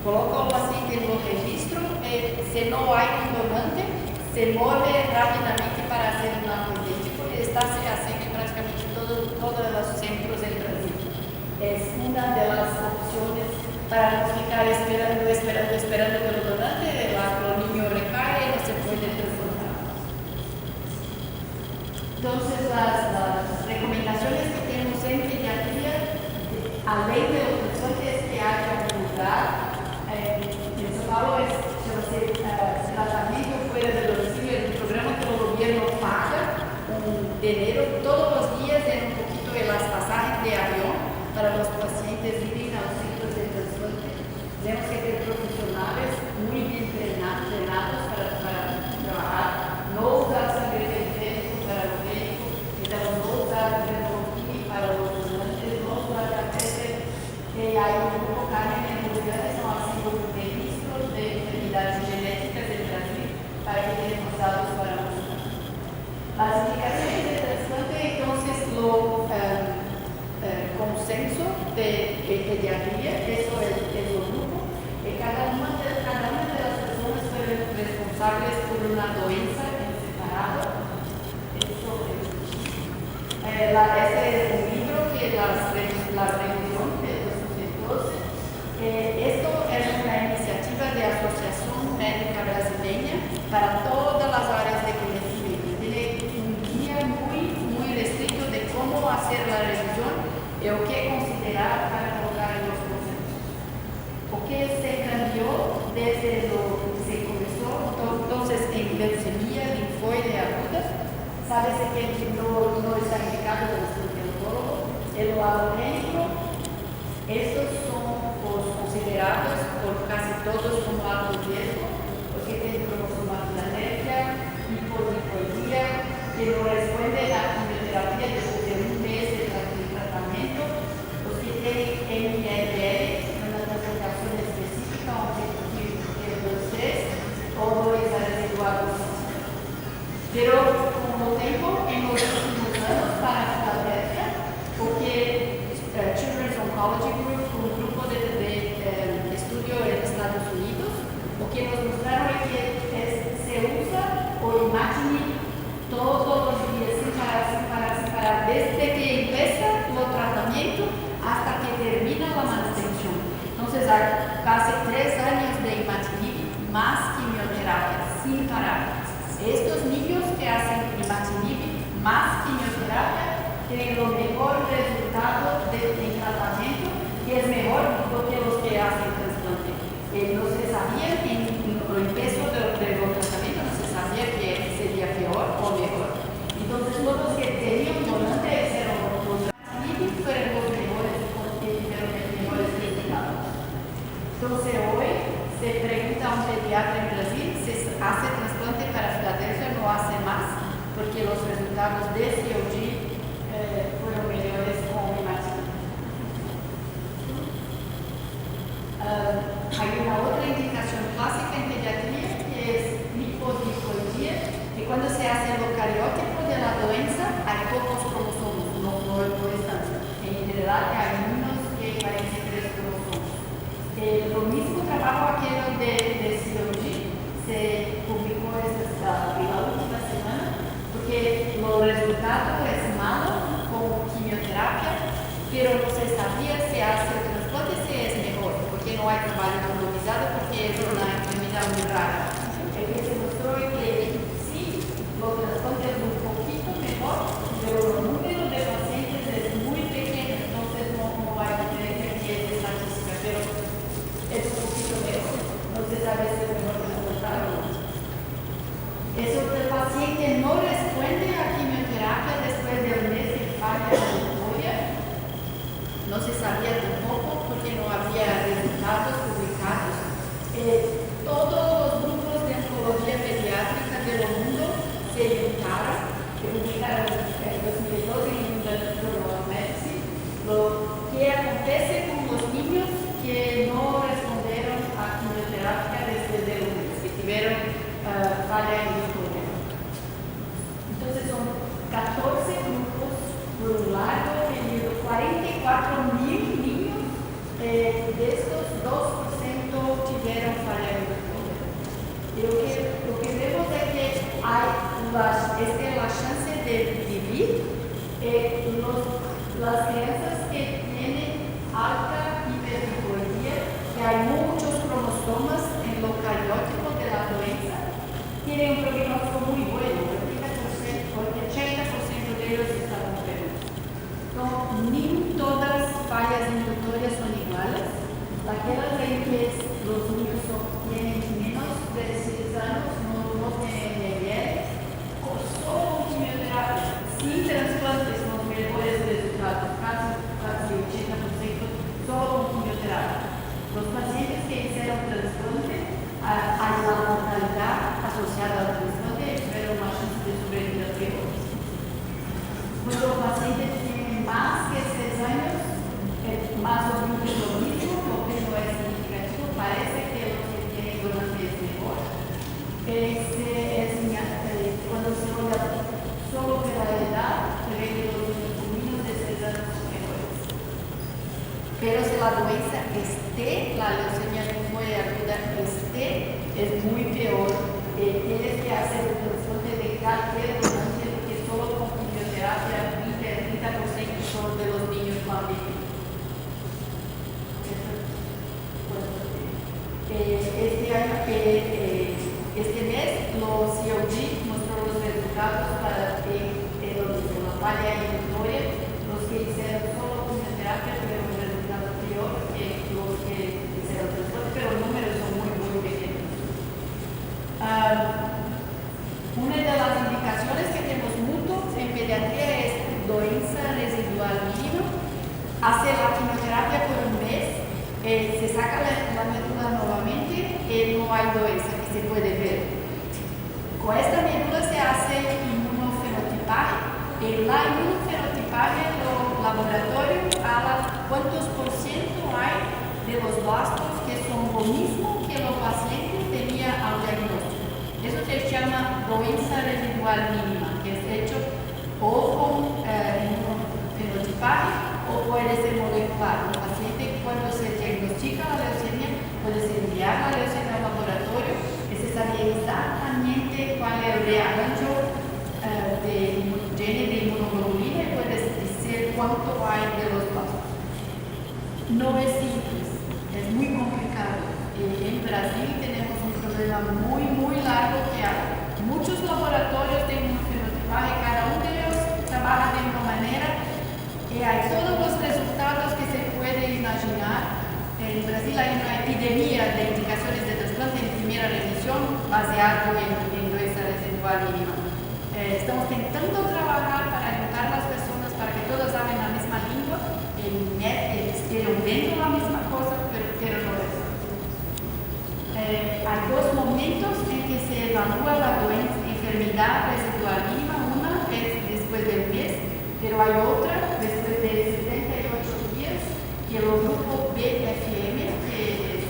Coloca o paciente no registro, se no hay un donante, se mueve rápidamente para hacer un algo idéntico y está se hace en prácticamente todos los centros del Brasil. Es una de las opciones para no ficar esperando que lo donante, el niño recae y no se puede transplantar. Entonces, las recomendaciones que tenemos en pediatría, além de los trasplantes, que haya un lugar. En São Paulo se tratamiento fuera del domicilio, es un programa que el gobierno paga un dinero todos los días en un poquito de las pasajes de avión para los pacientes ir a los centros de trasplante. Tenemos que tener profesionales muy bien entrenados para trabajar, no usar sangre de médico para los médicos, no usar remoquí para los donantes, no usar catéter, que hay un grupo carne en lugares son así como registros de enfermedades genéticas del Brasil para que tengan dados para mostrar. Las indicaciones de trasplante, entonces, lo consenso de pediatría, eso es el grupo, que cada una de las personas fueron responsables por una doenza en separado. Este es un libro que la revisión de 2012. Esto es una iniciativa de Asociación Médica Brasileña para todas las áreas de conocimiento. Tiene un guía muy restricto de cómo hacer la revisión y o qué considerar para colocar en los conceptos. O qué se cambió desde lo que se comenzó, entonces en leucemia linfoide aguda, sabes que no está indicado por el traumatólogo, el alogénico, estos son considerados por casi todos como alto riesgo, porque tienen cromosomatina, hipodiploidía, que no responde a la quimioterapia después de un mes de tratamiento, los que tienen MLL, una clasificación específica, un T2, todo es residual. Pero como tengo en los últimos años para Filadelfia, porque Children's Oncology Group, un grupo de estudio en Estados Unidos, lo que nos mostraron es que se usa o imagining todos los días sin parar, desde que empieza el tratamiento hasta que termina la manutención. Entonces, hay casi 3 años de imagining más quimioterapia sin parar. Estos niños que hacen imatinib más quimioterapia tienen lo mejor resultado en tratamiento y es mejor que los que hacen trasplante. No se sabía en el empiezo del tratamiento, no se sabía que sería peor o mejor. Entonces, todos los que tenían donante eran los imatinib fueron los mejores resultados. Entonces, hoy se pregunta a un pediatra en Brasil si hace trasplante para Filadelfia, no hace más, porque los resultados de COG fueron mejores con imatinib. Hay una otra indicación clásica en pediatría que es lipodiploidía, que cuando se hace el eucariótipo de la doenza hay pocos cromosomos, no están. En general hay unos que parecen 3 cromosomos. Lo mismo trabajo aquello de COG se publicó en la última semana, porque los resultados es malo con quimioterapia, pero no se sabía si hace el trasplante si es mejor, porque no hay trabajo randomizado, porque es una enfermedad muy rara. El que se mostró que sí, los trasplantes es un poquito mejor, pero el número de pacientes es muy pequeño, entonces no hay diferencia que es estadística, pero es un poquito mejor. No se sabe si es mejor resultado o no. Eso el paciente no responde a quimioterapia después del mes de falla de memoria. No se sabía tampoco porque no había resultados publicados. Todos los grupos de oncología pediátrica del mundo se juntaron, que publicaron en 2012 en un Journal of Medicine, lo que acontece con los niños que no respondieron a quimioterapia después del mes, que tuvieron falla en la chance de vivir. Las crianças que tienen alta hipertrofia, que hay muchos cromosomas en lo cariótico de la doença, tienen un pronóstico muy bueno, 80% de ellos están enfermos. No, ni todas fallas inductorias son iguales. Aquellas en que los niños tienen menos de 6 años no tienen nivel, o solo quimioterapia, sin trasplantes, los mejores resultados, casi 80% solo quimioterapia. Los pacientes que hicieron trasplante, a la mortalidad asociada al trasplante, tuvieron una chance de sobrevivir peor. Cuando los pacientes tienen más que 6 años, más o menos lo mismo, lo que no es significativo, parece que los que tienen durante es mejor. Cuando se habla solo de la edad, se ve que los niños de 6 años son mejores. Pero si la doença la leucemia linfóide aguda es muy peor. Tienes que hacer un trasplante de cualquier donante que solo con quimioterapia 20-30% son de los niños van vivir. Este mes los COG mostró los resultados para la falla inductoria. Los que hicieron solo quimioterapia tuvieron un resultado peor que los que hicieron trasplante, pero los números son muy, muy pequeños. Una de las indicaciones que tenemos mucho en pediatría es doença residual mínima. Hace la quimioterapia por un mes, se saca la médula nuevamente y no hay doença que se puede ver. Con esta médula se hace inmunofenotipaje. En la inmunofenotipaje, el laboratorio habla cuántos por ciento hay de los blastos que son lo mismo que el paciente tenía al diagnóstico. Eso se llama doença residual mínima, que es hecho o con inmunofenotipaje o puede ser molecular. El paciente, cuando se diagnostica la leucemia, puede ser enviar la leucemia al laboratorio y se sabe exactamente cuál es el rearranjo de gene de inmunoglobulina y puede decir cuánto hay de los blastos. No es simple, es muy complicado. En Brasil tenemos un problema muy, muy largo que hay muchos laboratorios de inmunofenotipaje, cada uno de ellos trabaja de una manera y hay todos los resultados que se puede imaginar. En Brasil hay una epidemia de indicaciones de trasplante en primera revisión baseado en doença residual mínima. Estamos intentando trabajar para ayudar a las personas para que todas hablen la misma lengua, estén viendo la misma cosa, pero no es. Hay dos momentos en que se evalúa la enfermedad residual mínima. Una es después del mes, pero hay otra después de 78 días, que el grupo BFM, que es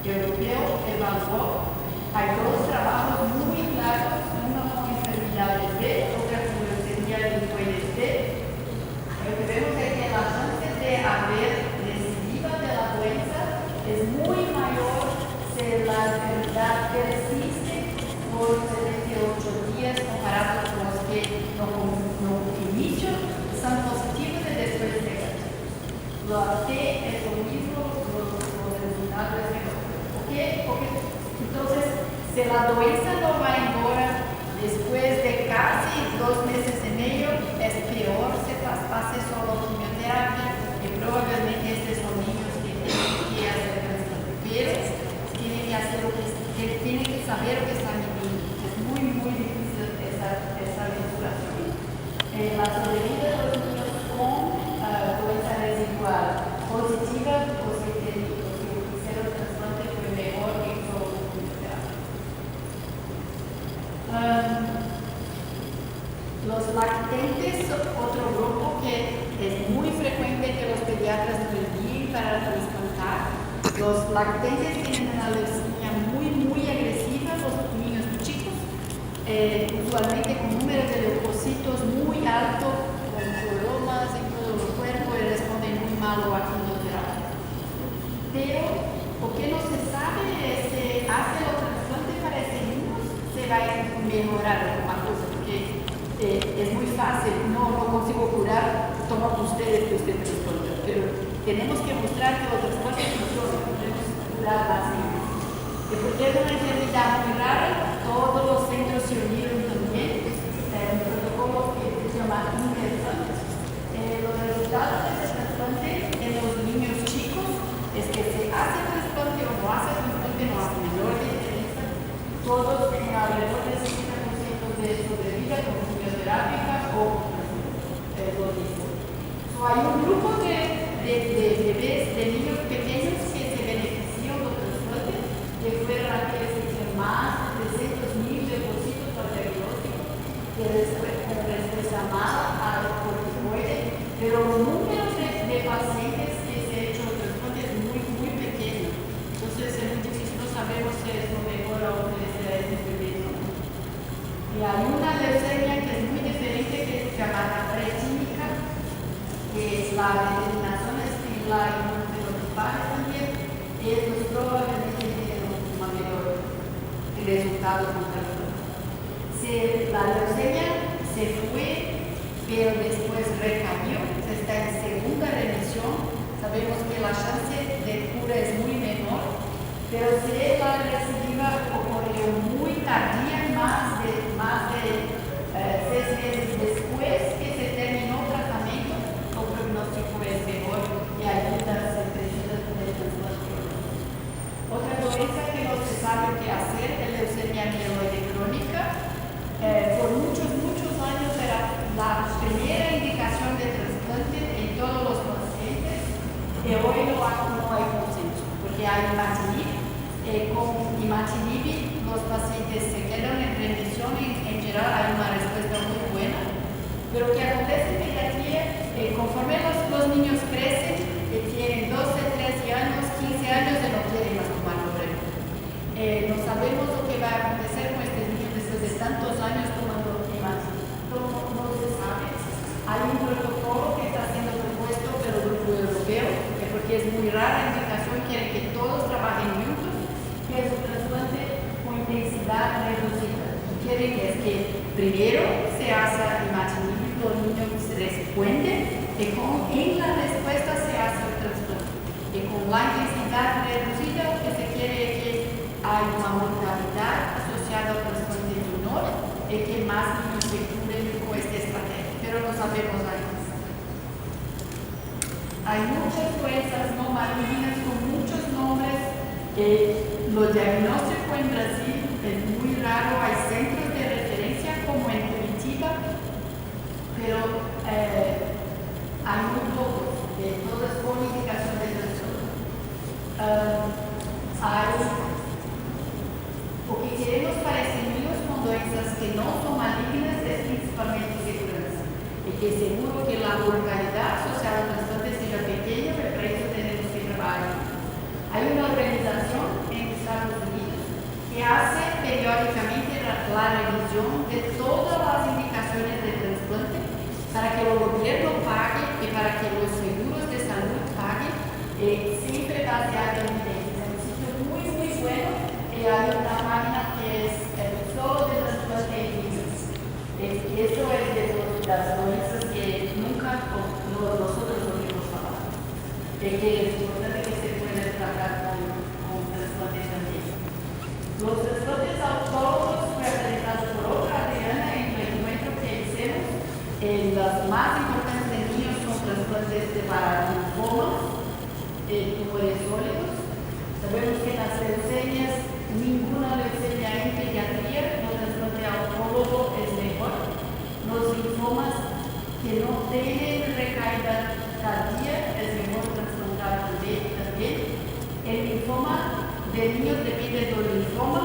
europeo, evaluó. Hay dos trabajos muy claros, uno con enfermedades B, otra con leucemia linfóide B. Lo que vemos es que la chance de haber recidiva de la doença es muy mayor si la enfermedad persiste por 78 días comparado con los que no inicio son positivos y después negativos. Lo T es lo mismo, los resultados es mejor. ¿Por qué? Porque entonces, si la doença no va embora después de casi 2 meses y medio, es peor si pase solo quimioterapia y probablemente estos son niños que tienen que hacer trasplante. Pero tienen que saber lo que están viviendo. Es muy, muy difícil esa vinculación. La sobrevida de los niños con doença residual positiva, los que hicieron trasplante fue mejor que solo quimioterapia. Los lactantes, otro grupo que es muy frecuente que los pediatras no envíen para trasplantar. Los lactantes tienen una leucemia muy, muy agresiva, los niños muy chicos, usualmente con números de leucocitos muy altos, con coronas en todo el cuerpo y responden muy mal a quimioterapia. Pero lo que no se sabe es si hace el trasplante para estos niños se va a mejorar, fácil, no consigo curar, toma ustedes que usted responda, pero tenemos que mostrar que los trastornos funcionan, podemos curar las niñas. Y porque es una enfermedad muy rara, todos los centros se unieron también, un protocolo que se llama interesante. Los resultados de este trasplante en los niños chicos es que se hace trasplante o no hace trasplante, no hace menor diferencia. Todos tienen alrededor del 60% de sobrevida con quimioterapia o lo mismo. Hay un grupo de bebés, de niños pequeños que se benefician del trasplante, que fueron aquellos que hicieron más de 300.000 depósitos al diagnóstico, que respuesta mala al corticoide, pero el número de pacientes que se ha hecho el trasplante es muy, muy pequeño. Entonces es muy difícil, no sabemos si es lo mejor o no es el bebé. Y hay una leucemia que es muy diferente, que se llama prequímica, que es la determinación estelar y monofenotipada también, y estos probablemente tienen un mayor resultado con trasplante. La leucemia se fue, pero después recayó, se está en segunda remisión. Sabemos que la chance de cura es muy menor, pero si la recidiva ocurrió muy tardía, más de 6 meses después que se terminó el tratamiento, el pronóstico es mejor y ayuda a ser precisa con el trasplante. Otra doença que no se sabe qué hacer es la leucemia mieloide crónica. Por muchos años era la primera indicación de trasplante en todos los pacientes y hoy no hay consenso, porque hay imatinib. Con imatinib los pacientes se quedan en remisión y en general hay una respuesta muy buena, pero que acontece en pediatría, conforme los niños crecen, tienen 12, 13 años, 15 años y no quieren más tomar obrero. No sabemos lo que va a acontecer con estos niños después de tantos años tomando imatinib. No se sabe. Hay un protocolo que está siendo propuesto por el grupo europeo, porque es muy rara la indicación, quieren que todos trabajen juntos, que es un trasplante con intensidad reducida. Quieren que primero se hace imatinib, los niños responden, y en la respuesta se hace el trasplante. Y con la intensidad reducida, lo que se quiere es que hay una mortalidad asociada al trasplante menor y que más niños se curen con esta estrategia, pero no sabemos antes. Hay muchas doenças no malignas con muchos nombres. Lo diagnóstico en Brasil es muy raro. Hay centros de referencia como en Curitiba, pero hay muy pocos, todas con indicación de trastorno. O que queremos para estos niños con doenças que no son malignas es principalmente seguridad. Y que seguro que la mortalidad asociada al trasplante sea pequeña, pero para eso tenemos que trabajar. Hay una organización en Estados Unidos que hace periódicamente la revisión de todas las indicaciones de trasplante para que el gobierno pague y para que los seguros de salud paguen, siempre baseado en evidencia. Es un sitio muy, muy bueno y hay una página que es solo de trasplante en niños. Esto es de las doenças que nunca nosotros oímos hablar. Que es importante que se pueda tratar con trasplante también. Los trasplantes autónomos fue presentados por otra Adriana en el encuentro que hicimos. Las más importantes de niños son trasplantes para linfomas, tumores sólidos. Sabemos que en las leucemias, ninguna leucemia en pediatría, el trasplante autólogo es mejor. Los linfomas que no tienen recaída tardía es mejor trasplantar también. El linfoma de niños depende del linfoma.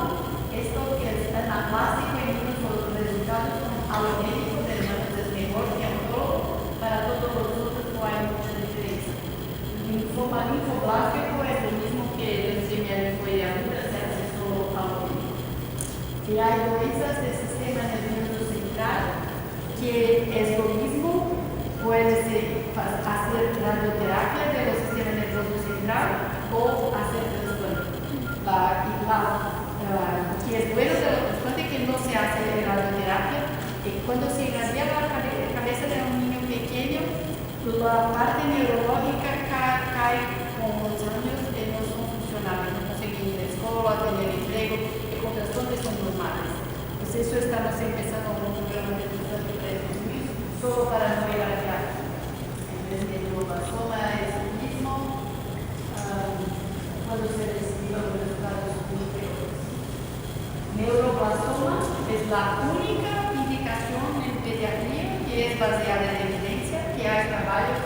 Esto que es anaplástico en niños, los resultados son halogénicos, es mejor que autólogo. Para todos los otros no hay mucha diferencia. El linfoma linfoblástico es lo mismo que leucemia linfoide aguda, se hace solo halogénico. Y hay doenças del sistema nervioso central que es lo mismo, puede ser hacer radioterapia del sistema nervioso central o hacer trasplante. Que es bueno del trasplante que no se hace radioterapia, y cuando se irradia la medio, la parte neurológica cae con los años de no son funcionales, no conseguir ir a la escuela, tener empleo, y contrastes son normales. Pues eso estamos empezando un programa de educación solo para no ir a la en vez de neuroblastoma es el mismo, cuando se reciben los resultados muy peores. Neuroblastoma es la única indicación en pediatría que es baseada en evidencia, que hay trabajos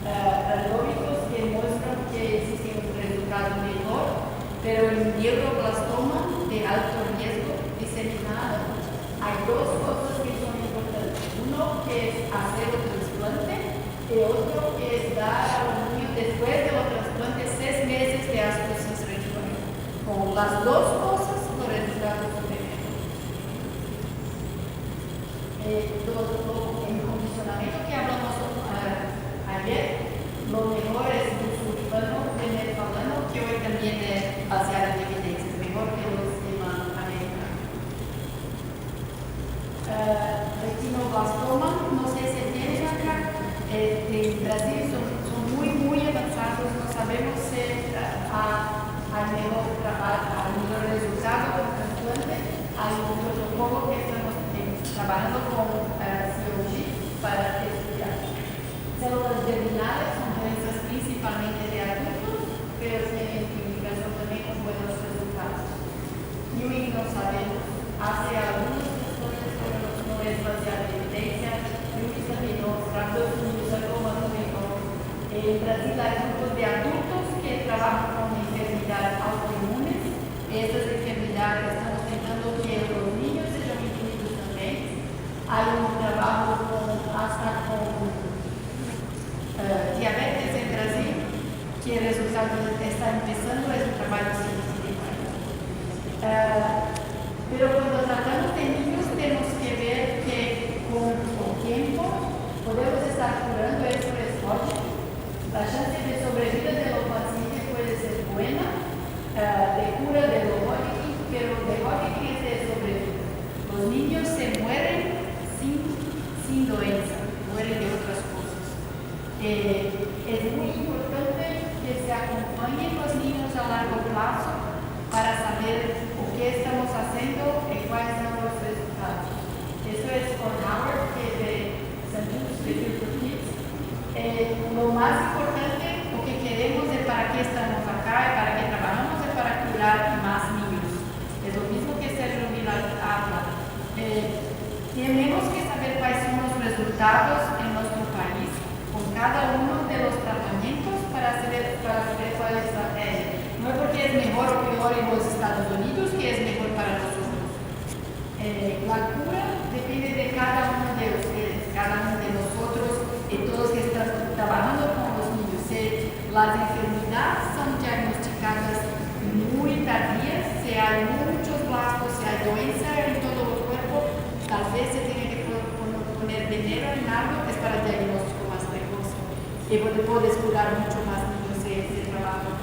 radiológicos que muestran que existe un resultado mejor, pero en neuroblastoma de alto riesgo diseminado hay dos cosas que son importantes. Uno que es hacer el trasplante y otro que es dar a un niño después del trasplante 6 meses de astrosis reticular. Con las dos cosas los resultados son mejores. El condicionamiento que hablamos ayer, lo mejor es un sulfano de metfalano, que hoy también es baseado en evidencias, mejor que el sistema americano. Retinoblastoma, no sé si tienen acá, en Brasil son muy avanzados, no sabemos si hay mejor resultado con trasplante. Hay un protocolo que estamos trabajando con COG para estudiar. Células germinales son doenças principalmente de adultos, pero tienen indicación también con buenos resultados. Ewing no sabemos, hace algunos estudios, pero no es baseado en evidencia. Ewing también no, raptos sarcoma también no. En Brasil hay grupos de adultos que trabajan con enfermedades autoinmunes. Estas enfermedades estamos tentando que los niños sejam incluídos también. Hay un trabajo hasta con diabetes en Brasil, que el resultado está empezando, es un trabajo científico. Pero cuando tratamos de niños tenemos que ver que con el tiempo podemos estar curando esto es lógico. La chance de sobrevida de los pacientes puede ser buena, de cura de los Hodgkin, pero de Hodgkin es de sobrevida. Los niños se mueren sin doença, mueren de otras cosas. Es muy importante que se acompañen los niños a largo plazo para saber qué estamos haciendo y cuáles son los resultados. Eso es con Howard, que es de St. Jude's Institute for Kids. Lo más importante, lo que queremos es para qué estamos acá y para qué trabajamos es para curar más niños. Es lo mismo que Sergio Vila habla. Tenemos que saber cuáles son los resultados en nuestro país con cada uno de los tratamientos para saber cuál es la no es porque es mejor o peor en los Estados Unidos que es mejor para nosotros. La cura depende de cada uno de ustedes, cada uno de nosotros y todos que están trabajando con los niños. Las enfermedades son diagnosticadas muy tardías, si hay muchos blastos, si hay doença en todo el cuerpo, tal vez se tiene que poner dinero en algo, es para el diagnóstico más precoz. Y puedes curar mucho más niños si trabajan